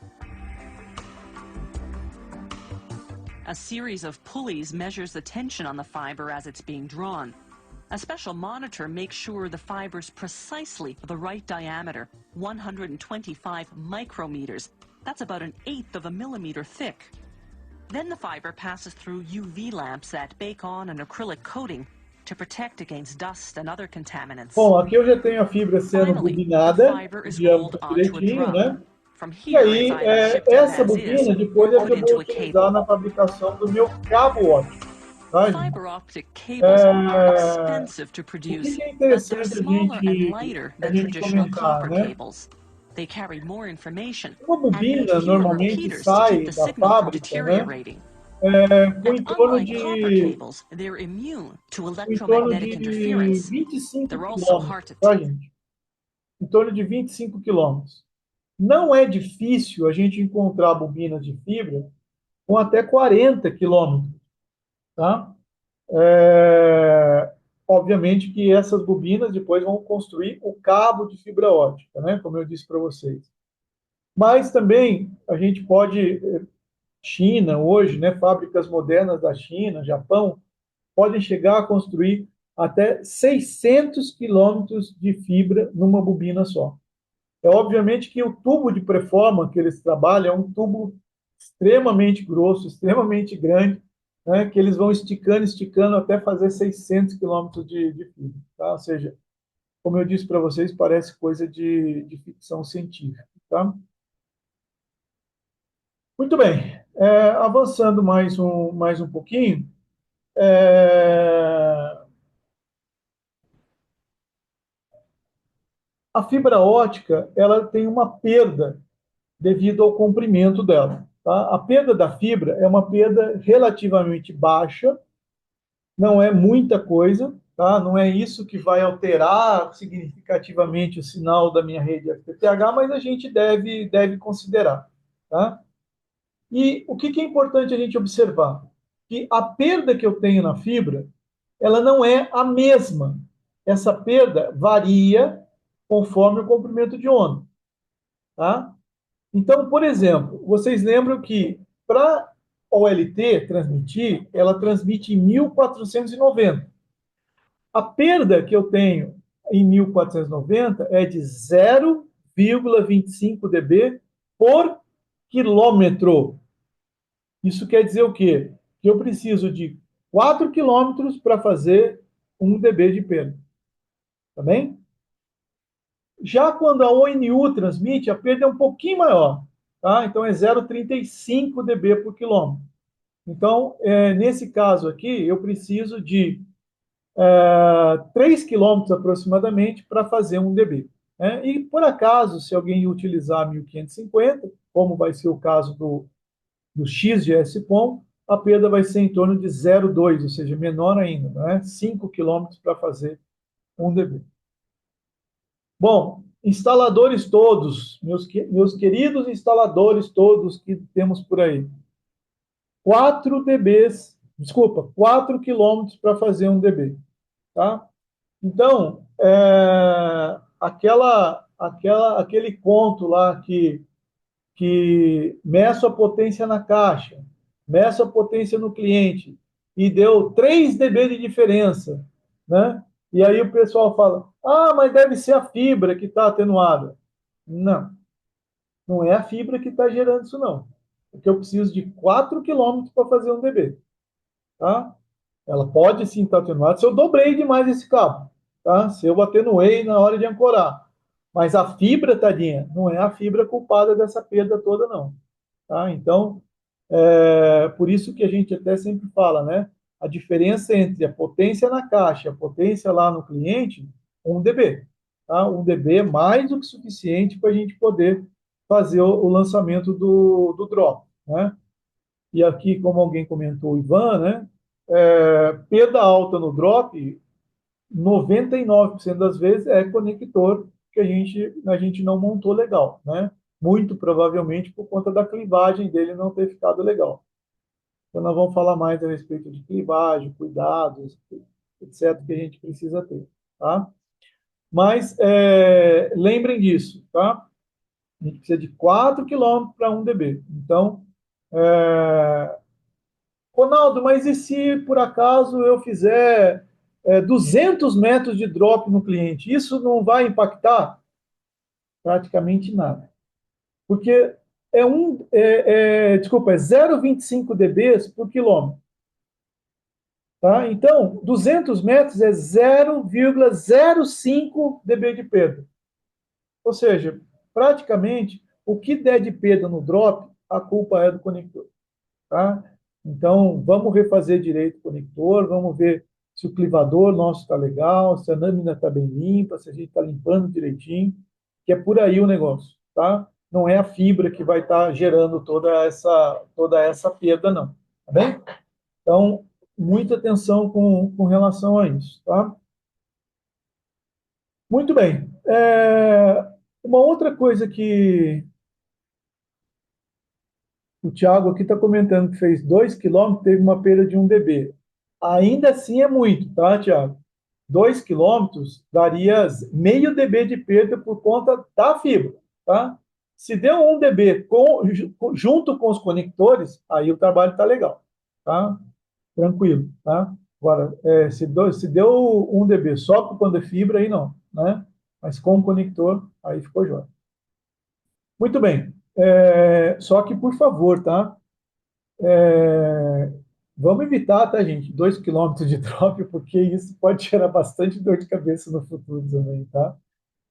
A series of pulleys measures the tension on the fiber as it's being drawn. A special monitor makes sure the fiber's precisely the right diameter, 125 micrometers. That's about 1/8 of a millimeter thick. Then the fiber passes through UV lamps that bake on an acrylic coating to protect against dust and other contaminants.
Bom, aqui eu já tenho a fibra sendo
Finally, the
bobinada,
fiber
o
is
diâmetro
rolled onto a
direitinho,
drum.
né?
From
E
here,
aí,
it's either shipped
essa
as is
bobina depois
or
é que eu
put
vou
into a
utilizar
cable.
na fabricação do meu cabo óptico. Tá, gente?
Fiber optic cables are expensive to
O que
produce,
que é
as they're
interessante
smaller and lighter
a
than
gente
traditional
comentar,
copper
né?
cables. They carry more information
Uma
and need
bobina
fewer
normalmente
repeaters to keep
sai
the
da
signal from
fábrica, né?
deteriorating.
Com
And unlike copper cables, they're immune to
em torno
electromagnetic
de
interference.
25
They're also hard
quilômetros,
to
tá, gente? Em torno de 25 quilômetros. Não é difícil a gente encontrar bobinas de fibra com até 40 quilômetros, tá? Obviamente que essas bobinas depois vão construir o cabo de fibra ótica, né? Como eu disse para vocês. Mas também a gente pode, China hoje, né? Fábricas modernas da China, Japão, podem chegar a construir até 600 quilômetros de fibra numa bobina só. É obviamente que o tubo de preforma que eles trabalham é um tubo extremamente grosso, extremamente grande, né, que eles vão esticando, esticando até fazer 600 quilômetros de fibra. Tá? Ou seja, como eu disse para vocês, parece coisa de ficção científica. Tá? Muito bem. Avançando mais um pouquinho, a fibra ótica ela tem uma perda devido ao comprimento dela. Tá? A perda da fibra é uma perda relativamente baixa, não é muita coisa, tá? Não é isso que vai alterar significativamente o sinal da minha rede FTTH, mas a gente deve considerar. Tá? E o que é importante a gente observar? Que a perda que eu tenho na fibra, ela não é a mesma. Essa perda varia conforme o comprimento de onda. Tá? Então, por exemplo, vocês lembram que para a OLT transmitir, ela transmite em 1490. A perda que eu tenho em 1490 é de 0,25 dB por quilômetro. Isso quer dizer o quê? Que eu preciso de 4 quilômetros para fazer 1 dB de perda. Tá bem? Já quando a ONU transmite, a perda é um pouquinho maior. Tá? Então é 0,35 dB por quilômetro. Então, nesse caso aqui, eu preciso de 3 quilômetros aproximadamente para fazer 1 dB. Né? E, por acaso, se alguém utilizar 1550, como vai ser o caso do XGS-PON, a perda vai ser em torno de 0,2, ou seja, menor ainda, né? 5 quilômetros para fazer 1 dB. Bom, instaladores todos, meus queridos instaladores todos que temos por aí, 4 dBs, desculpa, 4 quilômetros para fazer 1 dB. Tá? Então, aquele ponto lá que meço a potência na caixa, meço a potência no cliente, e deu 3 dB de diferença, né? E aí o pessoal fala, mas deve ser a fibra que está atenuada. Não, não é a fibra que está gerando isso, não. Porque eu preciso de 4 quilômetros para fazer 1 dB. Tá? Ela pode sim estar atenuada se eu dobrei demais esse cabo. Tá? Se eu atenuei na hora de ancorar. Mas a fibra, tadinha, não é a fibra culpada dessa perda toda, não. Tá? Então, por isso que a gente até sempre fala, né? A diferença entre a potência na caixa e a potência lá no cliente, 1 dB. Tá? 1 dB é mais do que suficiente para a gente poder fazer o lançamento do drop. Né? E aqui, como alguém comentou, o Ivan, né? Perda alta no drop 99% das vezes é conector que a gente não montou legal, né? Muito provavelmente por conta da clivagem dele não ter ficado legal. Então, nós vamos falar mais a respeito de clivagem, cuidados, etc., que a gente precisa ter, tá? Mas lembrem disso, tá? A gente precisa de 4 quilômetros para 1 dB. Então, Ronaldo, mas e se por acaso eu fizer 200 metros de drop no cliente? Isso não vai impactar? Praticamente nada. Porque desculpa, é 0,25 dB por quilômetro. Tá? Então, 200 metros é 0,05 dB de perda. Ou seja, praticamente, o que der de perda no drop, a culpa é do conector. Tá? Então, vamos refazer direito o conector, vamos ver se o clivador nosso está legal, se a lâmina está bem limpa, se a gente está limpando direitinho, que é por aí o negócio, tá? Não é a fibra que vai estar gerando toda essa perda, não. Tá bem? Então, muita atenção com relação a isso, tá? Muito bem. Uma outra coisa que o Thiago aqui está comentando que fez 2 quilômetros, teve uma perda de 1 dB. Ainda assim é muito, tá, Thiago? 2 quilômetros daria meio dB de perda por conta da fibra, tá? Se deu 1 dB junto com os conectores, aí o trabalho está legal, tá? Tranquilo, tá? Agora, se deu 1 dB só por quando é fibra, aí não, né? Mas com o conector, aí ficou jóia. Muito bem. Só que, por favor, tá? Vamos evitar, tá, gente? 2 quilômetros de drop, porque isso pode gerar bastante dor de cabeça no futuro também, tá?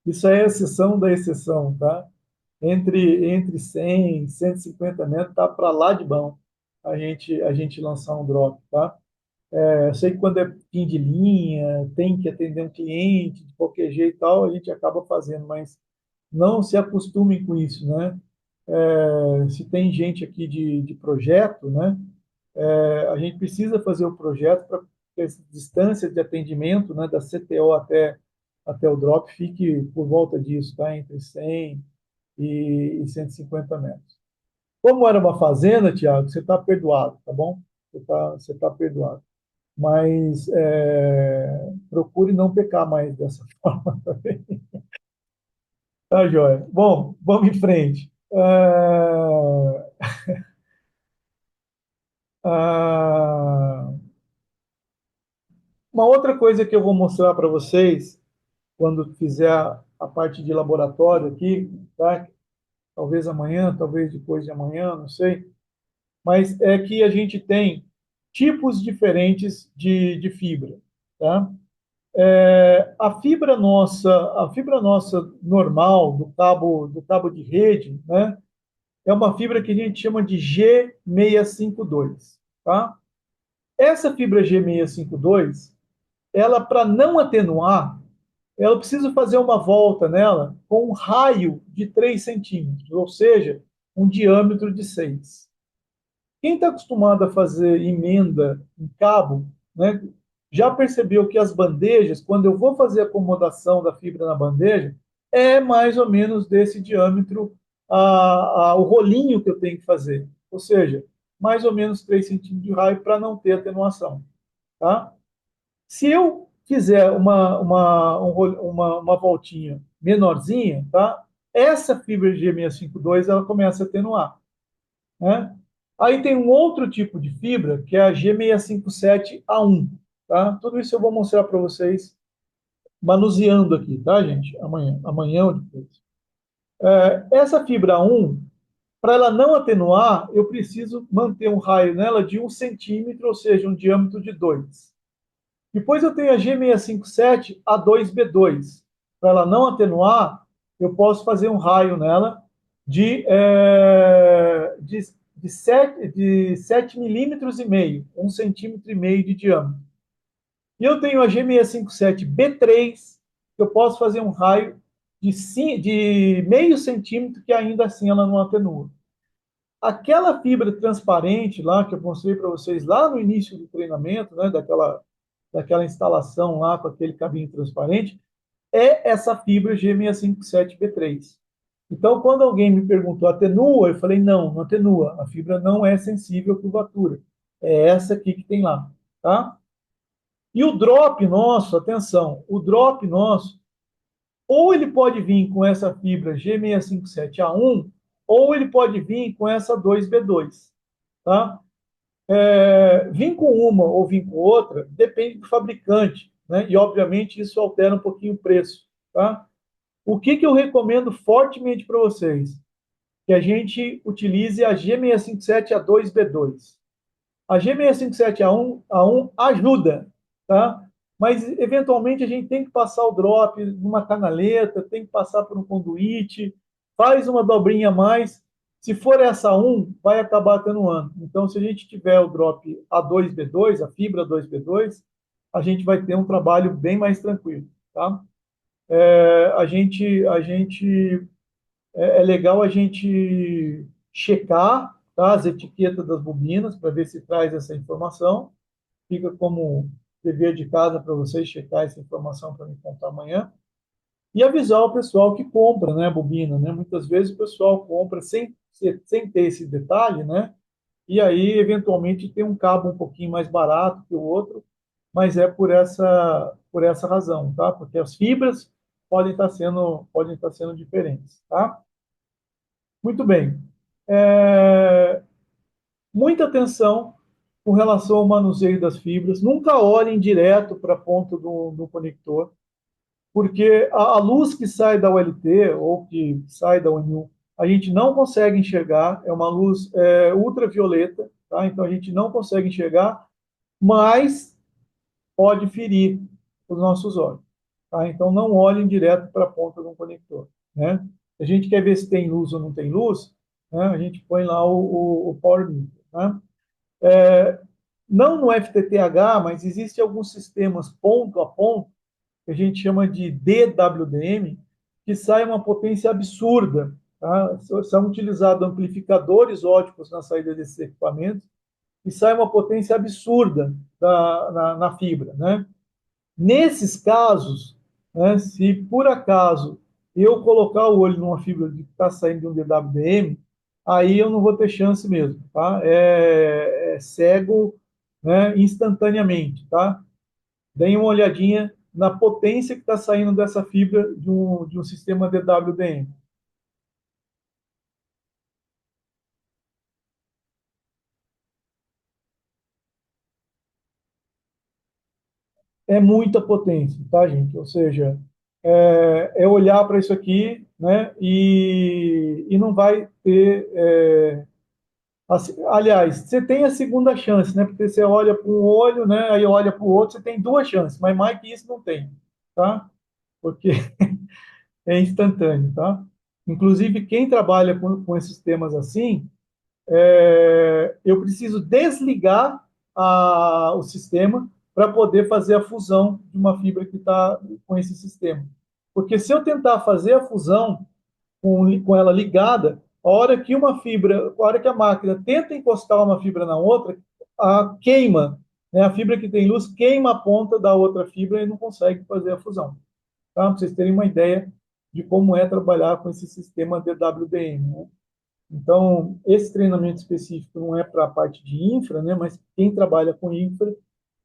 Isso é a exceção da exceção, tá? Entre 100 e 150 metros, tá para lá de bom a gente lançar um drop, tá? Eu sei que quando é fim de linha, tem que atender um cliente de qualquer jeito e tal, a gente acaba fazendo, mas não se acostumem com isso, né? Se tem gente aqui de projeto, né? A gente precisa fazer o projeto para que a distância de atendimento, né, da CTO até o drop fique por volta disso, tá? Entre 100 e 150 metros. Como era uma fazenda, Tiago, você está perdoado, tá bom? Você tá perdoado. Mas procure não pecar mais dessa forma também. Tá, joia? Bom, vamos em frente. Ah, uma outra coisa que eu vou mostrar para vocês, quando fizer a parte de laboratório aqui, tá? Talvez amanhã, talvez depois de amanhã, não sei. Mas é que a gente tem tipos diferentes de fibra, tá? A fibra nossa normal do cabo de rede, né? É uma fibra que a gente chama de G652, tá? Essa fibra G652, ela para não atenuar, ela precisa fazer uma volta nela com um raio de 3 centímetros, ou seja, um diâmetro de 6. Quem está acostumado a fazer emenda em cabo, né, já percebeu que as bandejas, quando eu vou fazer a acomodação da fibra na bandeja, é mais ou menos desse diâmetro o rolinho que eu tenho que fazer. Ou seja, mais ou menos 3 centímetros de raio para não ter atenuação. Tá? Se eu fizer uma voltinha menorzinha, tá? Essa fibra G652 ela começa a atenuar. Né? Aí tem um outro tipo de fibra, que é a G657A1. Tá? Tudo isso eu vou mostrar para vocês manuseando aqui, tá, gente? Amanhã ou depois. Essa fibra A1, para ela não atenuar, eu preciso manter um raio nela de 1 centímetro, ou seja, um diâmetro de 2. Depois eu tenho a G657A2B2. Para ela não atenuar, eu posso fazer um raio nela de 7 milímetros e meio, 1,5 centímetros de diâmetro. E eu tenho a G657B3, que eu posso fazer um raio de meio centímetro, que ainda assim ela não atenua. Aquela fibra transparente lá, que eu mostrei para vocês lá no início do treinamento, né, daquela instalação lá com aquele cabinho transparente, é essa fibra G657B3. Então, quando alguém me perguntou, atenua? Eu falei, não, não atenua. A fibra não é sensível à curvatura. É essa aqui que tem lá, tá? E o drop nosso, atenção, o drop nosso, ou ele pode vir com essa fibra G657A1, ou ele pode vir com essa 2B2, tá? Vir com uma ou vir com outra depende do fabricante, né? E, obviamente, isso altera um pouquinho o preço, tá? O que eu recomendo fortemente para vocês? Que a gente utilize a G657A2B2. A G657A1 ajuda, tá? Mas, eventualmente, a gente tem que passar o drop numa canaleta, tem que passar por um conduíte, faz uma dobrinha a mais. Se for essa 1, vai acabar atenuando. Então, se a gente tiver o drop A2B2, a fibra 2B2, a gente vai ter um trabalho bem mais tranquilo, tá? É legal a gente checar, tá, as etiquetas das bobinas para ver se traz essa informação. Fica como dever de casa para vocês checar essa informação para me contar amanhã. E avisar o pessoal que compra, né, a bobina, né? Muitas vezes o pessoal compra sem ter esse detalhe, né? E aí, eventualmente, tem um cabo um pouquinho mais barato que o outro, mas é por essa razão, tá? Porque as fibras podem estar sendo diferentes, tá? Muito bem. É, Muita atenção com relação ao manuseio das fibras. Nunca olhem direto para a ponta do conector, porque a luz que sai da ULT ou que sai da UNU, a gente não consegue enxergar, é uma luz ultravioleta, tá? Então a gente não consegue enxergar, mas pode ferir os nossos olhos. Tá? Então não olhem direto para a ponta do conector. Né? Se a gente quer ver se tem luz ou não tem luz, né, a gente põe lá o power meter. Né? Não no FTTH, mas existem alguns sistemas ponto a ponto, que a gente chama de DWDM, que sai uma potência absurda. Tá? São utilizados amplificadores óticos na saída desses equipamentos e sai uma potência absurda na fibra. Né? Nesses casos, né, se por acaso eu colocar o olho numa fibra que está saindo de um DWDM, aí eu não vou ter chance mesmo, tá? É cego, né, instantaneamente, tá? Deem uma olhadinha na potência que está saindo dessa fibra de um sistema DWDM. É muita potência, tá, gente? Ou seja, olhar para isso aqui, né, e não vai ter. Aliás, você tem a segunda chance, né? Porque você olha para um olho, né? Aí olha para o outro, você tem duas chances, mas mais que isso não tem, tá? Porque é instantâneo, tá? Inclusive, quem trabalha com esses temas assim, eu preciso desligar o sistema para poder fazer a fusão de uma fibra que está com esse sistema. Porque se eu tentar fazer a fusão com ela ligada, a hora que a máquina tenta encostar uma fibra na outra, queima, né? A fibra que tem luz queima a ponta da outra fibra e não consegue fazer a fusão. Tá? Para vocês terem uma ideia de como é trabalhar com esse sistema DWDM. Né? Então, esse treinamento específico não é para a parte de infra, né? Mas quem trabalha com infra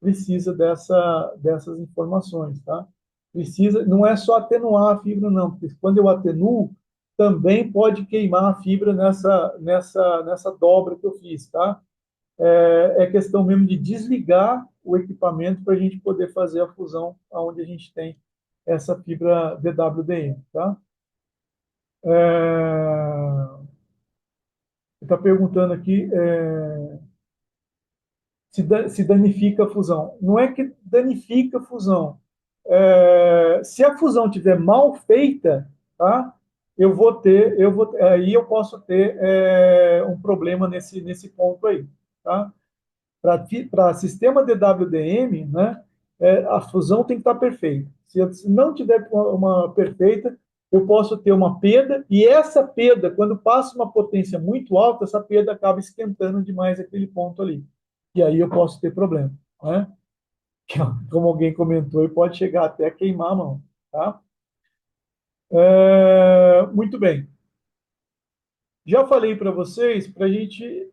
precisa dessas informações, tá? Precisa, não é só atenuar a fibra, não, porque quando eu atenuo, também pode queimar a fibra nessa dobra que eu fiz, tá? É questão mesmo de desligar o equipamento para a gente poder fazer a fusão onde a gente tem essa fibra DWDM, tá? Está perguntando aqui se danifica a fusão. Não é que danifica a fusão. Se a fusão tiver mal feita, tá? Aí eu posso ter um problema nesse ponto aí, tá? Para sistema DWDM, né, a fusão tem que estar perfeita. Se não tiver uma perfeita, eu posso ter uma perda, e essa perda, quando passa uma potência muito alta, essa perda acaba esquentando demais aquele ponto ali. E aí eu posso ter problema. Né? como alguém comentou, e pode chegar até a queimar a mão, tá? Muito bem. Já falei para vocês para a gente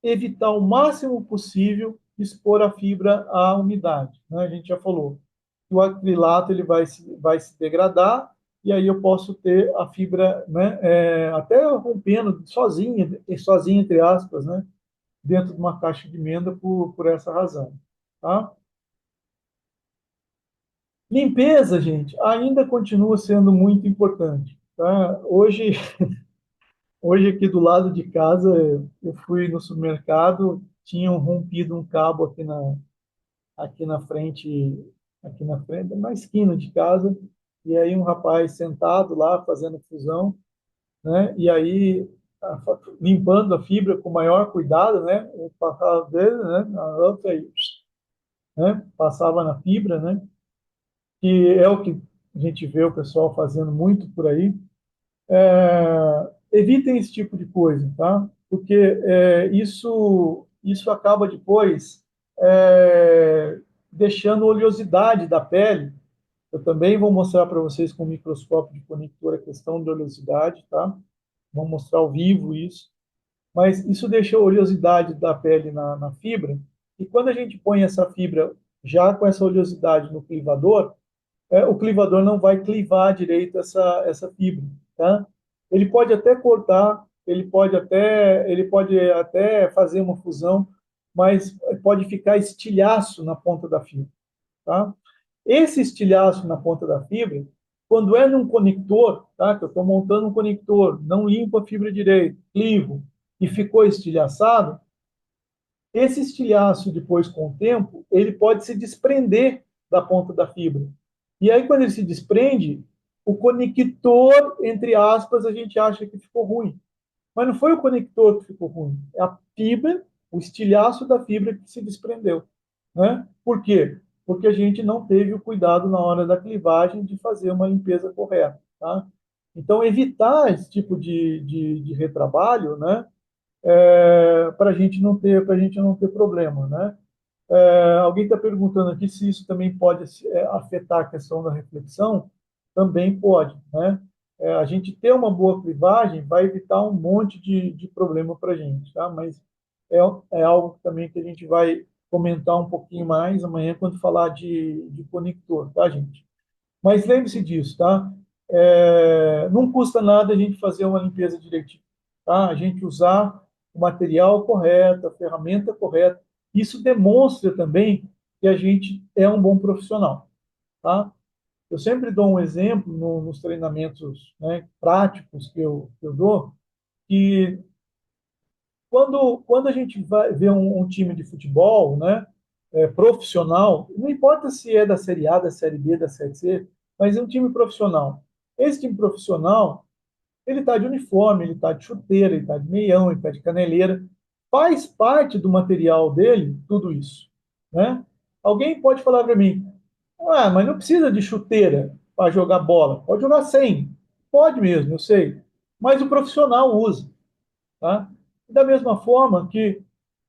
evitar o máximo possível expor a fibra à umidade, né? A gente já falou que o acrilato ele vai se degradar e aí eu posso ter a fibra, né, até rompendo sozinha entre aspas, né, dentro de uma caixa de menda por essa razão, tá? Limpeza, gente, ainda continua sendo muito importante, tá? Hoje aqui do lado de casa, eu fui no supermercado, tinham rompido um cabo aqui na frente, na esquina de casa, e aí um rapaz sentado lá fazendo fusão, né? E aí limpando a fibra com o maior cuidado, né? Eu passava dele, né? Na outra aí, né? Passava na fibra, né? Que é o que a gente vê o pessoal fazendo muito por aí. Evitem esse tipo de coisa, tá? Porque isso acaba depois deixando oleosidade da pele. Eu também vou mostrar para vocês com o microscópio de conector a questão de oleosidade, tá? Vou mostrar ao vivo isso. Mas isso deixa a oleosidade da pele na fibra. E quando a gente põe essa fibra já com essa oleosidade no clivador, o clivador não vai clivar direito essa fibra, tá? Ele pode até cortar, ele pode até fazer uma fusão, mas pode ficar estilhaço na ponta da fibra, tá? Esse estilhaço na ponta da fibra, quando é num conector, tá? Que eu estou montando um conector, não limpo a fibra direito, clivo e ficou estilhaçado, esse estilhaço, depois, com o tempo, ele pode se desprender da ponta da fibra. E aí, quando ele se desprende, o conector, entre aspas, a gente acha que ficou ruim. Mas não foi o conector que ficou ruim, é a fibra, o estilhaço da fibra que se desprendeu. Né? Por quê? Porque a gente não teve o cuidado na hora da clivagem de fazer uma limpeza correta. Tá? Então, evitar esse tipo de retrabalho, né? Para a gente não ter problema, né? Alguém está perguntando aqui se isso também pode afetar a questão da reflexão. Também pode, né? A gente ter uma boa clivagem vai evitar um monte de problema para a gente, tá? Mas é, é algo também que a gente vai comentar um pouquinho mais amanhã quando falar de conector, tá, gente? Mas lembre-se disso, tá? Não custa nada a gente fazer uma limpeza direitinho, tá? A gente usar o material correto, a ferramenta correta. Isso demonstra também que a gente é um bom profissional, tá? Eu sempre dou um exemplo nos treinamentos, né, práticos que eu dou, que quando a gente vai ver um time de futebol, né, profissional, não importa se é da Série A, da Série B, da Série C, mas é um time profissional. Esse time profissional, ele está de uniforme, ele está de chuteira, ele está de meião, ele está de caneleira. Faz parte do material dele tudo isso, né? Alguém pode falar para mim, ah, mas não precisa de chuteira para jogar bola. Pode jogar sem. Pode mesmo, eu sei. Mas o profissional usa, tá? Da mesma forma que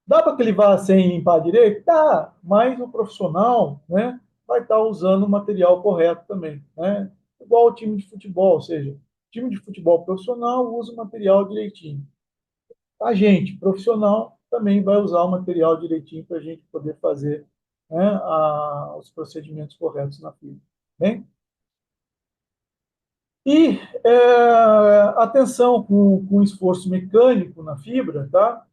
dá para clivar sem limpar direito? Dá, mas o profissional, né, vai estar usando o material correto também, né? Igual o time de futebol, ou seja, o time de futebol profissional usa o material direitinho. A gente, profissional, também vai usar o material direitinho para a gente poder fazer, né, os procedimentos corretos na fibra. Bem? E atenção com esforço mecânico na fibra, tá?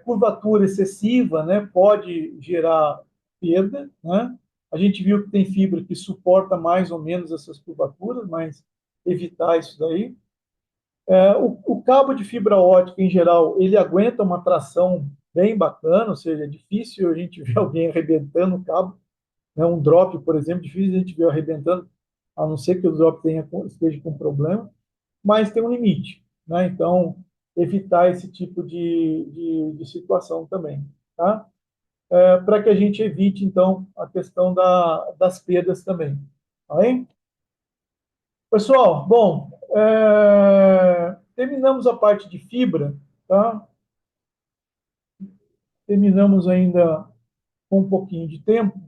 Curvatura excessiva, né, pode gerar perda, né? A gente viu que tem fibra que suporta mais ou menos essas curvaturas, mas evitar isso daí. O cabo de fibra ótica, em geral, ele aguenta uma tração bem bacana, ou seja, é difícil a gente ver alguém arrebentando o cabo, né? Um drop, por exemplo, difícil a gente ver arrebentando, a não ser que o drop esteja com problema, mas tem um limite, né? Então, evitar esse tipo de situação também, tá? Para que a gente evite, então, a questão das perdas também, tá bem? Pessoal, bom, terminamos a parte de fibra, tá? Terminamos ainda com um pouquinho de tempo.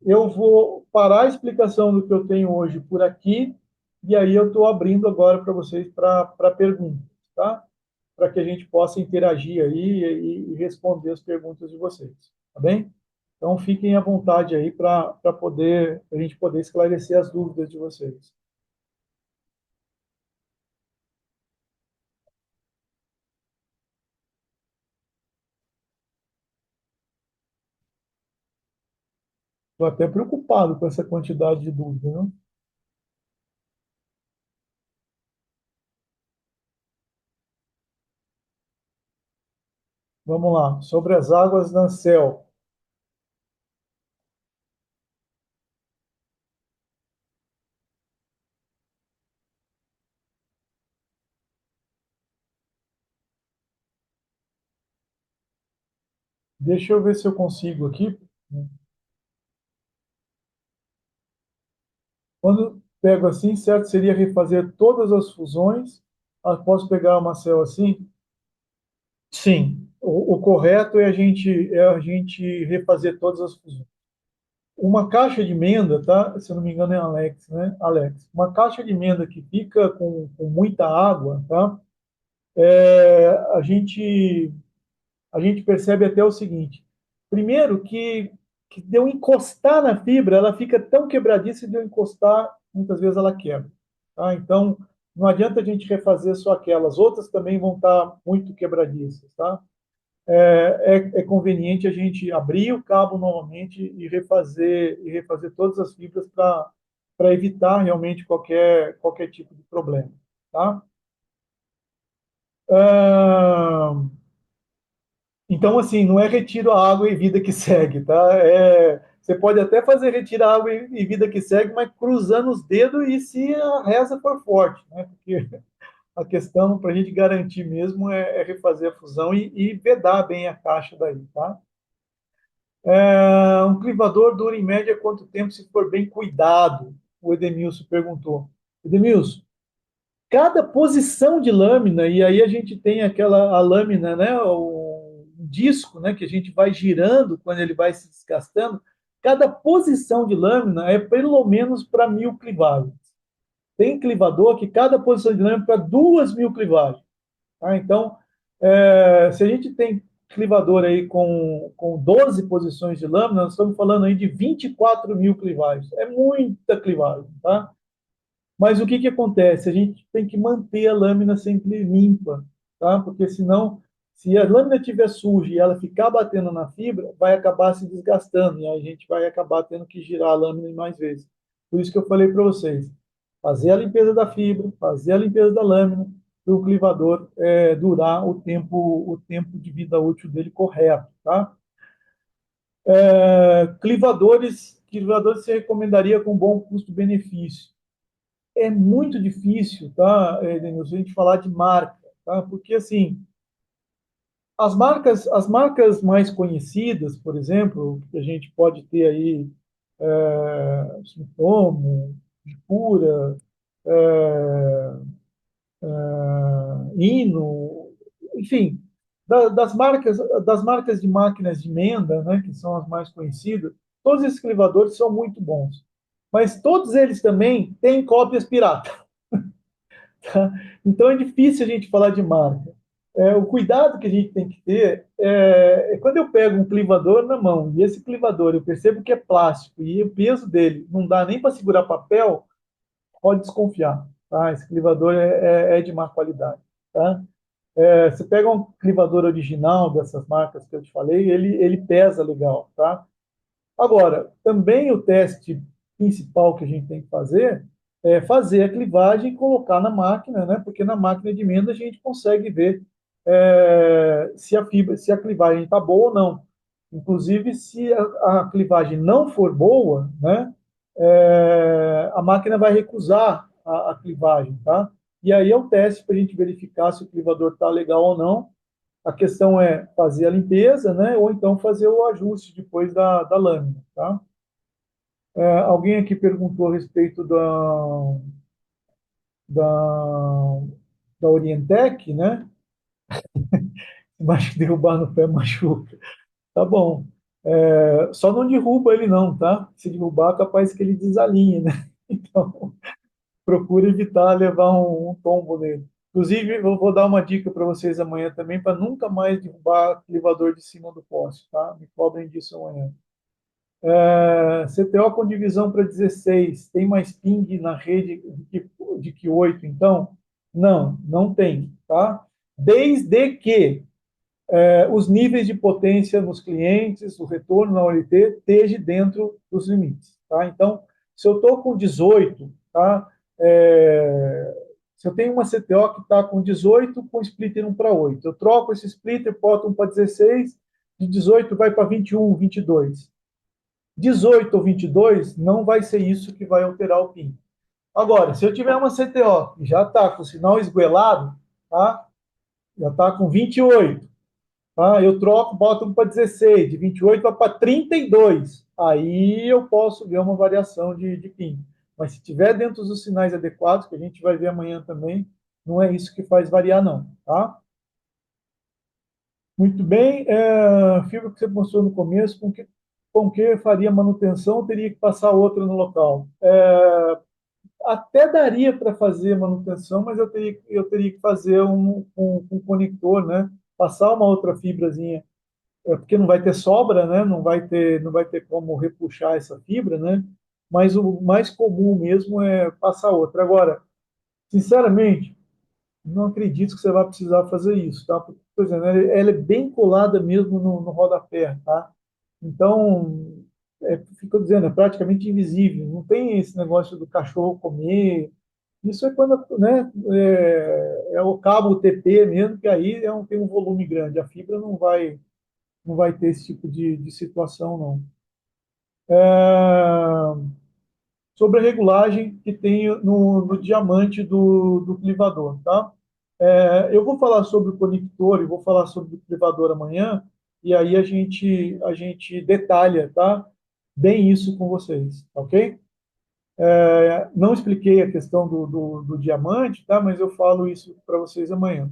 eu vou parar a explicação do que eu tenho hoje por aqui, e aí eu estou abrindo agora para vocês para perguntas, tá? Para que a gente possa interagir aí e responder as perguntas de vocês, tá bem? Então fiquem à vontade aí para poder a gente poder esclarecer as dúvidas de vocês. Estou até preocupado com essa quantidade de dúvidas, né? Vamos lá. Sobre as águas da Ancel. Deixa eu ver se eu consigo aqui. Quando pego assim, certo? Seria refazer todas as fusões. Ah, posso pegar uma célula assim? Sim. O correto é a gente refazer todas as fusões. Uma caixa de emenda, tá? Se eu não me engano é Alex, né? Alex. Uma caixa de emenda que fica com muita água, tá? A gente percebe até o seguinte: primeiro, que de eu encostar na fibra, ela fica tão quebradiça, de eu encostar, muitas vezes ela quebra. Tá? Então, não adianta a gente refazer só aquelas, outras também vão estar muito quebradiças. Tá? É conveniente a gente abrir o cabo novamente e refazer todas as fibras para evitar realmente qualquer tipo de problema. Tá? Ah, Então, assim, não é retiro a água e vida que segue, tá? Você pode até fazer retiro a água e vida que segue, mas cruzando os dedos e se a reza for forte, né? Porque a questão para a gente garantir mesmo é refazer a fusão e vedar bem a caixa daí, tá? Um clivador dura em média quanto tempo se for bem cuidado? O Edemilson perguntou. Edemilson, cada posição de lâmina, e aí a gente tem a lâmina, né, o disco, né, que a gente vai girando quando ele vai se desgastando, cada posição de lâmina é pelo menos para 1.000 clivagens. Tem clivador que cada posição de lâmina é para 2.000 clivagens. Tá? Então, se a gente tem clivador aí com 12 posições de lâmina, nós estamos falando aí de 24.000 clivagens. É muita clivagem, tá? Mas o que que acontece? A gente tem que manter a lâmina sempre limpa, tá? Porque senão, se a lâmina estiver suja e ela ficar batendo na fibra, vai acabar se desgastando e aí a gente vai acabar tendo que girar a lâmina mais vezes. Por isso que eu falei para vocês, fazer a limpeza da fibra, fazer a limpeza da lâmina, para o clivador durar o tempo de vida útil dele correto, tá? Clivadores se recomendaria com bom custo-benefício. É muito difícil, tá, Denilson, a gente falar de marca, tá? Porque assim, as marcas mais conhecidas, por exemplo, que a gente pode ter aí, Sumitomo, Pura, Hino, enfim, das marcas de máquinas de menda, né, que são as mais conhecidas, todos esses clivadores são muito bons. Mas todos eles também têm cópias pirata. Tá? Então é difícil a gente falar de marca. O cuidado que a gente tem que ter é quando eu pego um clivador na mão e esse clivador eu percebo que é plástico e o peso dele não dá nem para segurar papel, pode desconfiar. Tá? Esse clivador é de má qualidade. Tá? Você pega um clivador original dessas marcas que eu te falei, ele pesa legal. Tá? Agora, também o teste principal que a gente tem que fazer é fazer a clivagem e colocar na máquina, né? Porque na máquina de menda a gente consegue ver se a clivagem está boa ou não. Inclusive, se a clivagem não for boa, né? A máquina vai recusar a clivagem, tá? E aí é o teste para a gente verificar se o clivador está legal ou não. A questão é fazer a limpeza, né? Ou então fazer o ajuste depois da lâmina, tá? Alguém aqui perguntou a respeito da, da Orientec, né? Mas derrubar no pé machuca. Tá bom. Só não derruba ele não, tá? Se derrubar, é capaz que ele desalinhe, né? Então, procure evitar levar um tombo nele. Inclusive, eu vou dar uma dica para vocês amanhã também, para nunca mais derrubar o elevador de cima do poste, tá? Me cobrem disso amanhã. CTO com divisão para 16, tem mais ping na rede de que 8, então? Não, não tem, tá? Desde que os níveis de potência nos clientes, o retorno na OLT, esteja dentro dos limites. Tá? Então, se eu estou com 18, tá? Se eu tenho uma CTO que está com 18, com splitter 1 para 8, eu troco esse splitter, boto 1 para 16, de 18 vai para 21, 22. 18 ou 22 não vai ser isso que vai alterar o PIN. Agora, se eu tiver uma CTO que já está com o sinal esguelado, tá? Já está com 28, eu troco, boto para 16, de 28 vai para 32. Aí eu posso ver uma variação de PIN. Mas se tiver dentro dos sinais adequados, que a gente vai ver amanhã também, não é isso que faz variar, não. Tá? Muito bem. Fibra que você mostrou no começo, com que faria manutenção, teria que passar outra no local. Até daria para fazer manutenção, mas eu teria que fazer um conector, né? Passar uma outra fibrazinha porque não vai ter sobra, né? Não vai ter como repuxar essa fibra, né? Mas o mais comum mesmo é passar outra. Agora, sinceramente, não acredito que você vai precisar fazer isso, tá? Porque, por exemplo, ela é bem colada mesmo no rodapé, tá? Então, fico dizendo, é praticamente invisível. Não tem esse negócio do cachorro comer. Isso é quando, né, é o cabo TP mesmo, que aí tem um volume grande. A fibra não vai ter esse tipo de situação, não. Sobre a regulagem que tem no diamante do clivador, tá? Eu vou falar sobre o conector e vou falar sobre o clivador amanhã, e aí a gente detalha, tá? Bem isso com vocês, ok? Não expliquei a questão do diamante, tá? Mas eu falo isso para vocês amanhã.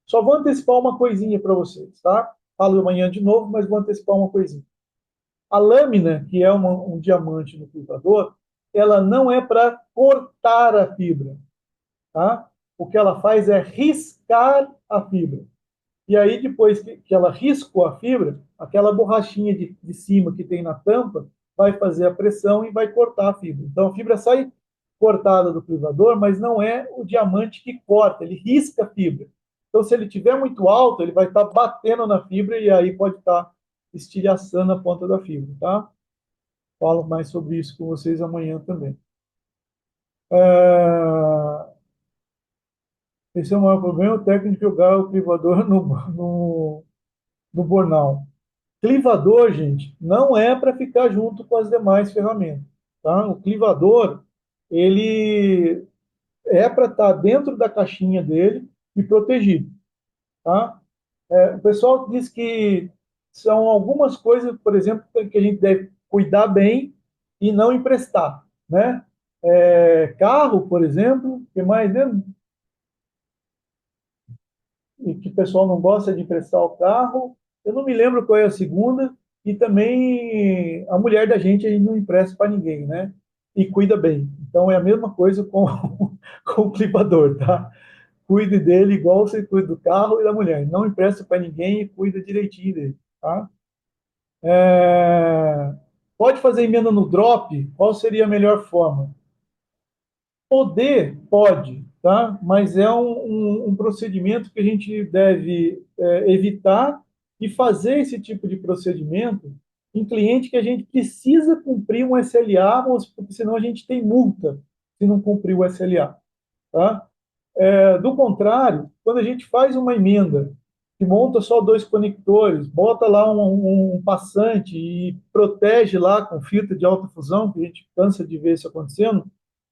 Só vou antecipar uma coisinha para vocês, tá? Falo amanhã de novo, mas vou antecipar uma coisinha. A lâmina, que é um diamante no clivador, ela não é para cortar a fibra, tá? O que ela faz é riscar a fibra. E aí, depois que ela riscou a fibra, aquela borrachinha de cima que tem na tampa vai fazer a pressão e vai cortar a fibra. Então, a fibra sai cortada do clivador, mas não é o diamante que corta, ele risca a fibra. Então, se ele estiver muito alto, ele vai estar batendo na fibra e aí pode estar estilhaçando a ponta da fibra, tá? Falo mais sobre isso com vocês amanhã também. Esse é o maior problema, o técnico jogar o clivador no bornal. Clivador, gente, não é para ficar junto com as demais ferramentas. Tá? O clivador, ele é para estar dentro da caixinha dele e protegido. Tá? O pessoal diz que são algumas coisas, por exemplo, que a gente deve cuidar bem e não emprestar. Né? Carro, por exemplo, que mais, né? E que o pessoal não gosta de emprestar o carro. Eu não me lembro qual é a segunda. E também a mulher da gente aí não empresta para ninguém, né? E cuida bem. Então é a mesma coisa com, com o clipador, tá? Cuide dele igual você cuida do carro e da mulher. Não empresta para ninguém e cuida direitinho dele, tá? É... Pode fazer emenda no drop? Qual seria a melhor forma? Poder, pode, tá? Mas é um procedimento que a gente deve evitar e fazer esse tipo de procedimento em cliente que a gente precisa cumprir um SLA, porque senão a gente tem multa se não cumprir o SLA, tá? Do contrário, quando a gente faz uma emenda que monta só dois conectores, bota lá um passante e protege lá com filtro de alta fusão, que a gente cansa de ver isso acontecendo,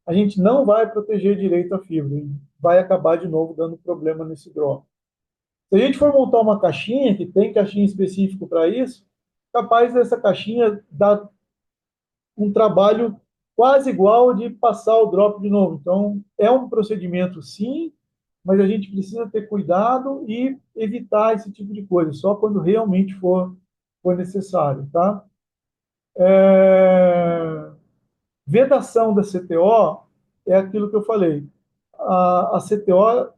a gente não vai proteger direito a fibra e vai acabar de novo dando problema nesse drop. Se a gente for montar uma caixinha, que tem caixinha específica para isso, capaz dessa caixinha dar um trabalho quase igual de passar o drop de novo. Então, é um procedimento sim, mas a gente precisa ter cuidado e evitar esse tipo de coisa, só quando realmente for for necessário, tá? É, vedação da CTO é aquilo que eu falei. A CTO,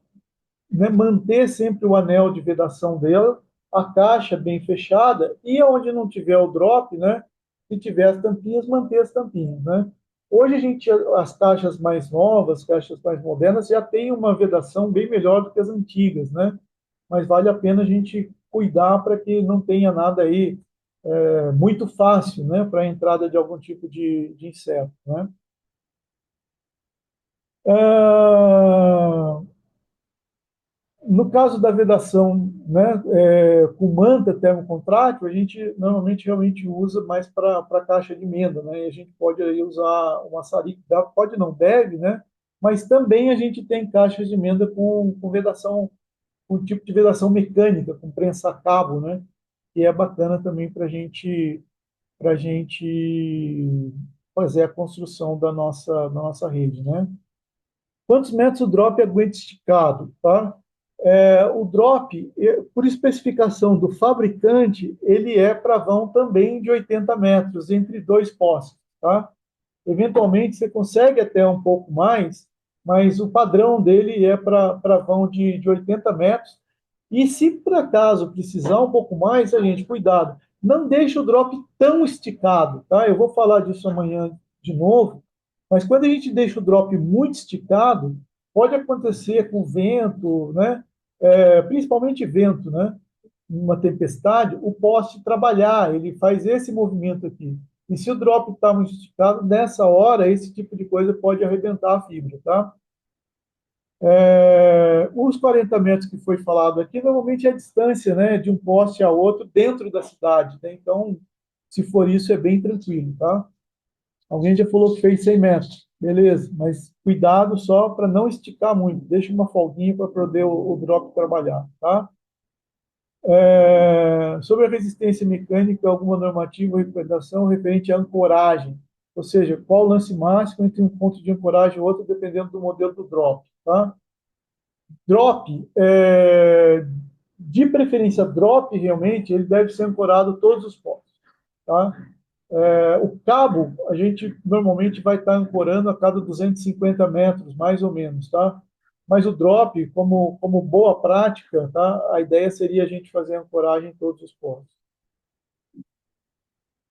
né, manter sempre o anel de vedação dela, a caixa bem fechada e onde não tiver o drop, né, se tiver as tampinhas, manter as tampinhas, né? Hoje a gente, as caixas mais novas, caixas mais modernas, já tem uma vedação bem melhor do que as antigas, né? Mas vale a pena a gente cuidar para que não tenha nada aí muito fácil, né, para a entrada de algum tipo de inseto, né? Ah, no caso da vedação, né, com manta termocontrátil, a gente normalmente realmente usa mais para caixa de emenda, né? E a gente pode aí usar uma maçarico, pode não deve, né? Mas também a gente tem caixas de emenda com vedação, com tipo de vedação mecânica, com prensa a cabo, né? Que é bacana também para gente fazer a construção da nossa rede, né? Quantos metros o drop aguenta esticado, tá? O drop, por especificação do fabricante, ele é para vão também de 80 metros, entre dois postes, tá? Eventualmente você consegue até um pouco mais, mas o padrão dele é para vão de 80 metros. E se por acaso precisar um pouco mais, a gente, cuidado, não deixe o drop tão esticado, tá? Eu vou falar disso amanhã de novo, mas quando a gente deixa o drop muito esticado, pode acontecer com vento, né? Principalmente vento, né? Uma tempestade, o poste trabalhar, ele faz esse movimento aqui. E se o drop está muito esticado, nessa hora, esse tipo de coisa pode arrebentar a fibra, tá? Os 40 metros que foi falado aqui, normalmente é a distância, né, de um poste a outro dentro da cidade, né? Então, se for isso, é bem tranquilo, tá? Alguém já falou que fez 100 metros, beleza, mas cuidado só para não esticar muito, deixa uma folguinha para poder o drop trabalhar, tá? Sobre a resistência mecânica, alguma normativa ou recomendação referente à ancoragem, ou seja, qual o lance máximo entre um ponto de ancoragem e outro, dependendo do modelo do drop, tá? Drop, de preferência drop, realmente, ele deve ser ancorado todos os pontos, tá? O cabo, a gente normalmente vai estar ancorando a cada 250 metros, mais ou menos, tá? Mas o drop, como boa prática, tá? A ideia seria a gente fazer a ancoragem em todos os pontos.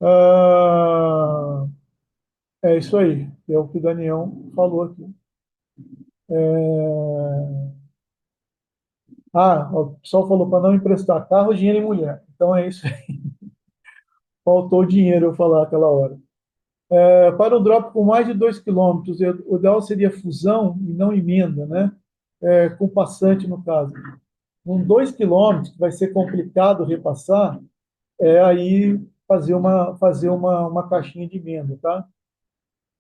Ah, é isso aí, é o que o Daniel falou aqui. O pessoal falou para não emprestar carro, dinheiro e mulher. Então é isso aí. Faltou dinheiro eu falar aquela hora. Para um drop com mais de 2 quilômetros, o ideal seria fusão e não emenda, né? Com passante, no caso. Com 2 quilômetros, que vai ser complicado repassar, aí fazer uma caixinha de emenda, tá?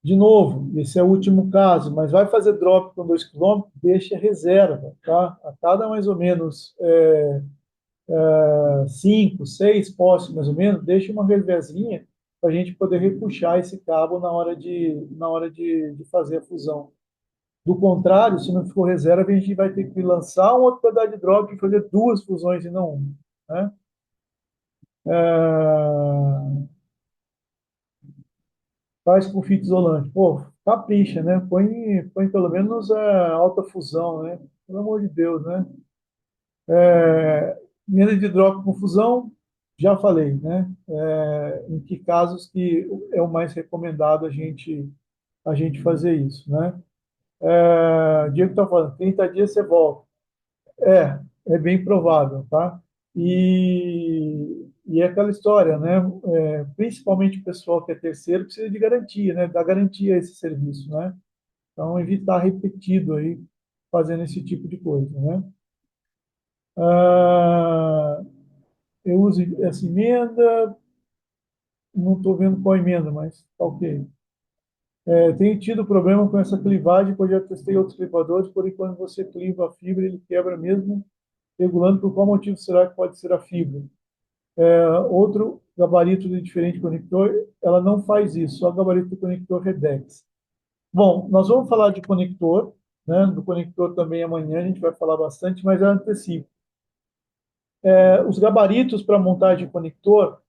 De novo, esse é o último caso, mas vai fazer drop com 2 quilômetros, deixa reserva, tá? A cada mais ou menos 5, 6 postes, mais ou menos, deixa uma reservinha para a gente poder repuxar esse cabo na hora de fazer a fusão. Do contrário, se não for reserva, a gente vai ter que lançar um outro pedaço de drop e fazer duas fusões e não uma, né? É, faz com fita isolante. Pô, capricha, né? Põe pelo menos a alta fusão, né? Pelo amor de Deus, né? Emenda de drop com fusão, já falei, né? Em que casos que é o mais recomendado a gente fazer isso, né? Diego está falando, 30 dias você volta. É bem provável, tá? E é aquela história, né? Principalmente o pessoal que é terceiro precisa de garantia, né? Dar garantia a esse serviço, né? Então, evitar repetido aí, fazendo esse tipo de coisa, né? Ah, eu uso essa emenda, não estou vendo qual emenda, mas tá ok. Tenho tido problema com essa clivagem, pois já testei outros clivadores, porém quando você cliva a fibra, ele quebra mesmo, regulando por qual motivo será que pode ser a fibra. Outro gabarito de diferente conector, ela não faz isso, só o gabarito do conector Redex. Bom, nós vamos falar de conector, né? Do conector também amanhã a gente vai falar bastante, mas eu antecipo. Os gabaritos para montagem de conector,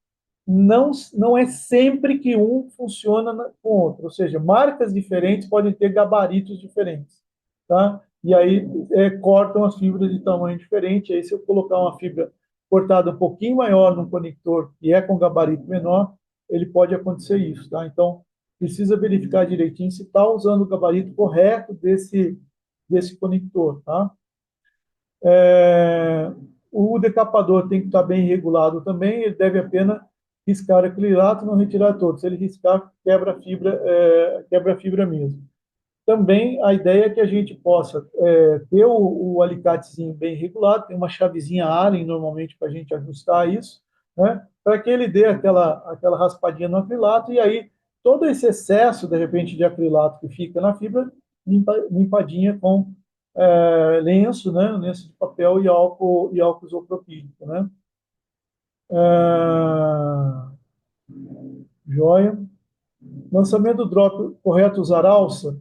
não é sempre que um funciona com o outro, ou seja, marcas diferentes podem ter gabaritos diferentes, tá? E aí cortam as fibras de tamanho diferente. Aí se eu colocar uma fibra cortada um pouquinho maior num conector que é com gabarito menor, ele pode acontecer isso, tá? Então precisa verificar direitinho se está usando o gabarito correto desse conector, tá? É, o decapador tem que estar bem regulado também, ele deve apenas riscar acrilato, não retirar todo. Se ele riscar, quebra a fibra mesmo. Também a ideia é que a gente possa ter o alicatezinho bem regulado, tem uma chavezinha Allen normalmente para a gente ajustar isso, né? Para que ele dê aquela raspadinha no acrilato, e aí todo esse excesso, de repente, de acrilato que fica na fibra, limpadinha com lenço, né? Lenço de papel e álcool isopropílico, né? É, joia. Lançamento do drop, correto usar alça?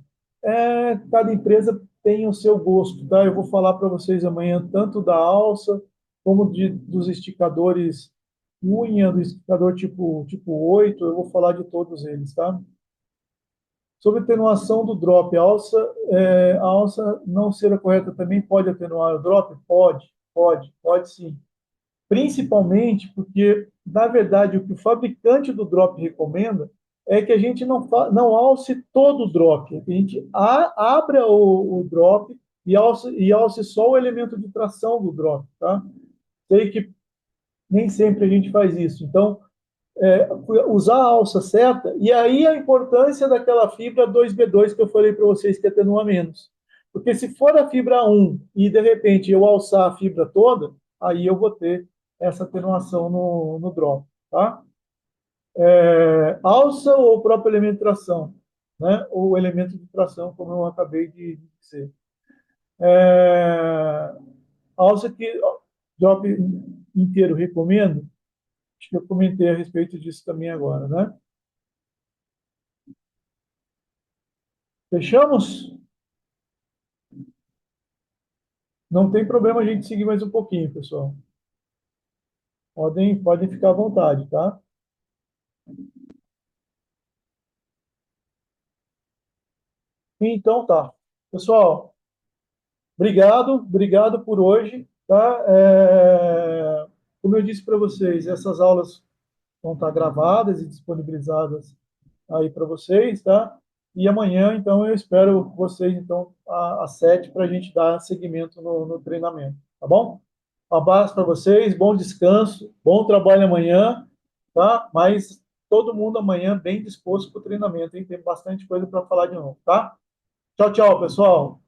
Cada empresa tem o seu gosto, tá? Eu vou falar para vocês amanhã tanto da alça como dos esticadores unha, do esticador tipo 8. Eu vou falar de todos eles, tá? Sobre atenuação do drop, a alça não ser a correta também pode atenuar o drop? Pode sim. Principalmente porque, na verdade, o que o fabricante do drop recomenda é que a gente não alce todo o drop, é que a gente abra o drop e alce só o elemento de tração do drop, tá? Sei que nem sempre a gente faz isso. Então, usar a alça certa, e aí a importância daquela fibra 2B2 que eu falei para vocês que atenua menos. Porque se for a fibra 1 e de repente eu alçar a fibra toda, aí eu vou ter essa atenuação no drop, tá? Alça ou o próprio elemento de tração, né? Ou elemento de tração, como eu acabei de dizer. É, alça que drop inteiro recomendo, acho que eu comentei a respeito disso também agora, né? Fechamos? Não tem problema a gente seguir mais um pouquinho, pessoal. Podem ficar à vontade, tá? Então tá. Pessoal, obrigado por hoje, tá? Como eu disse para vocês, essas aulas vão estar gravadas e disponibilizadas aí para vocês, tá? E amanhã, então, eu espero vocês, então, às 7 para a gente dar seguimento no treinamento, tá bom? Um abraço para vocês, bom descanso, bom trabalho amanhã, tá? Mas todo mundo amanhã bem disposto para o treinamento, hein? Tem bastante coisa para falar de novo, tá? Tchau, tchau, pessoal.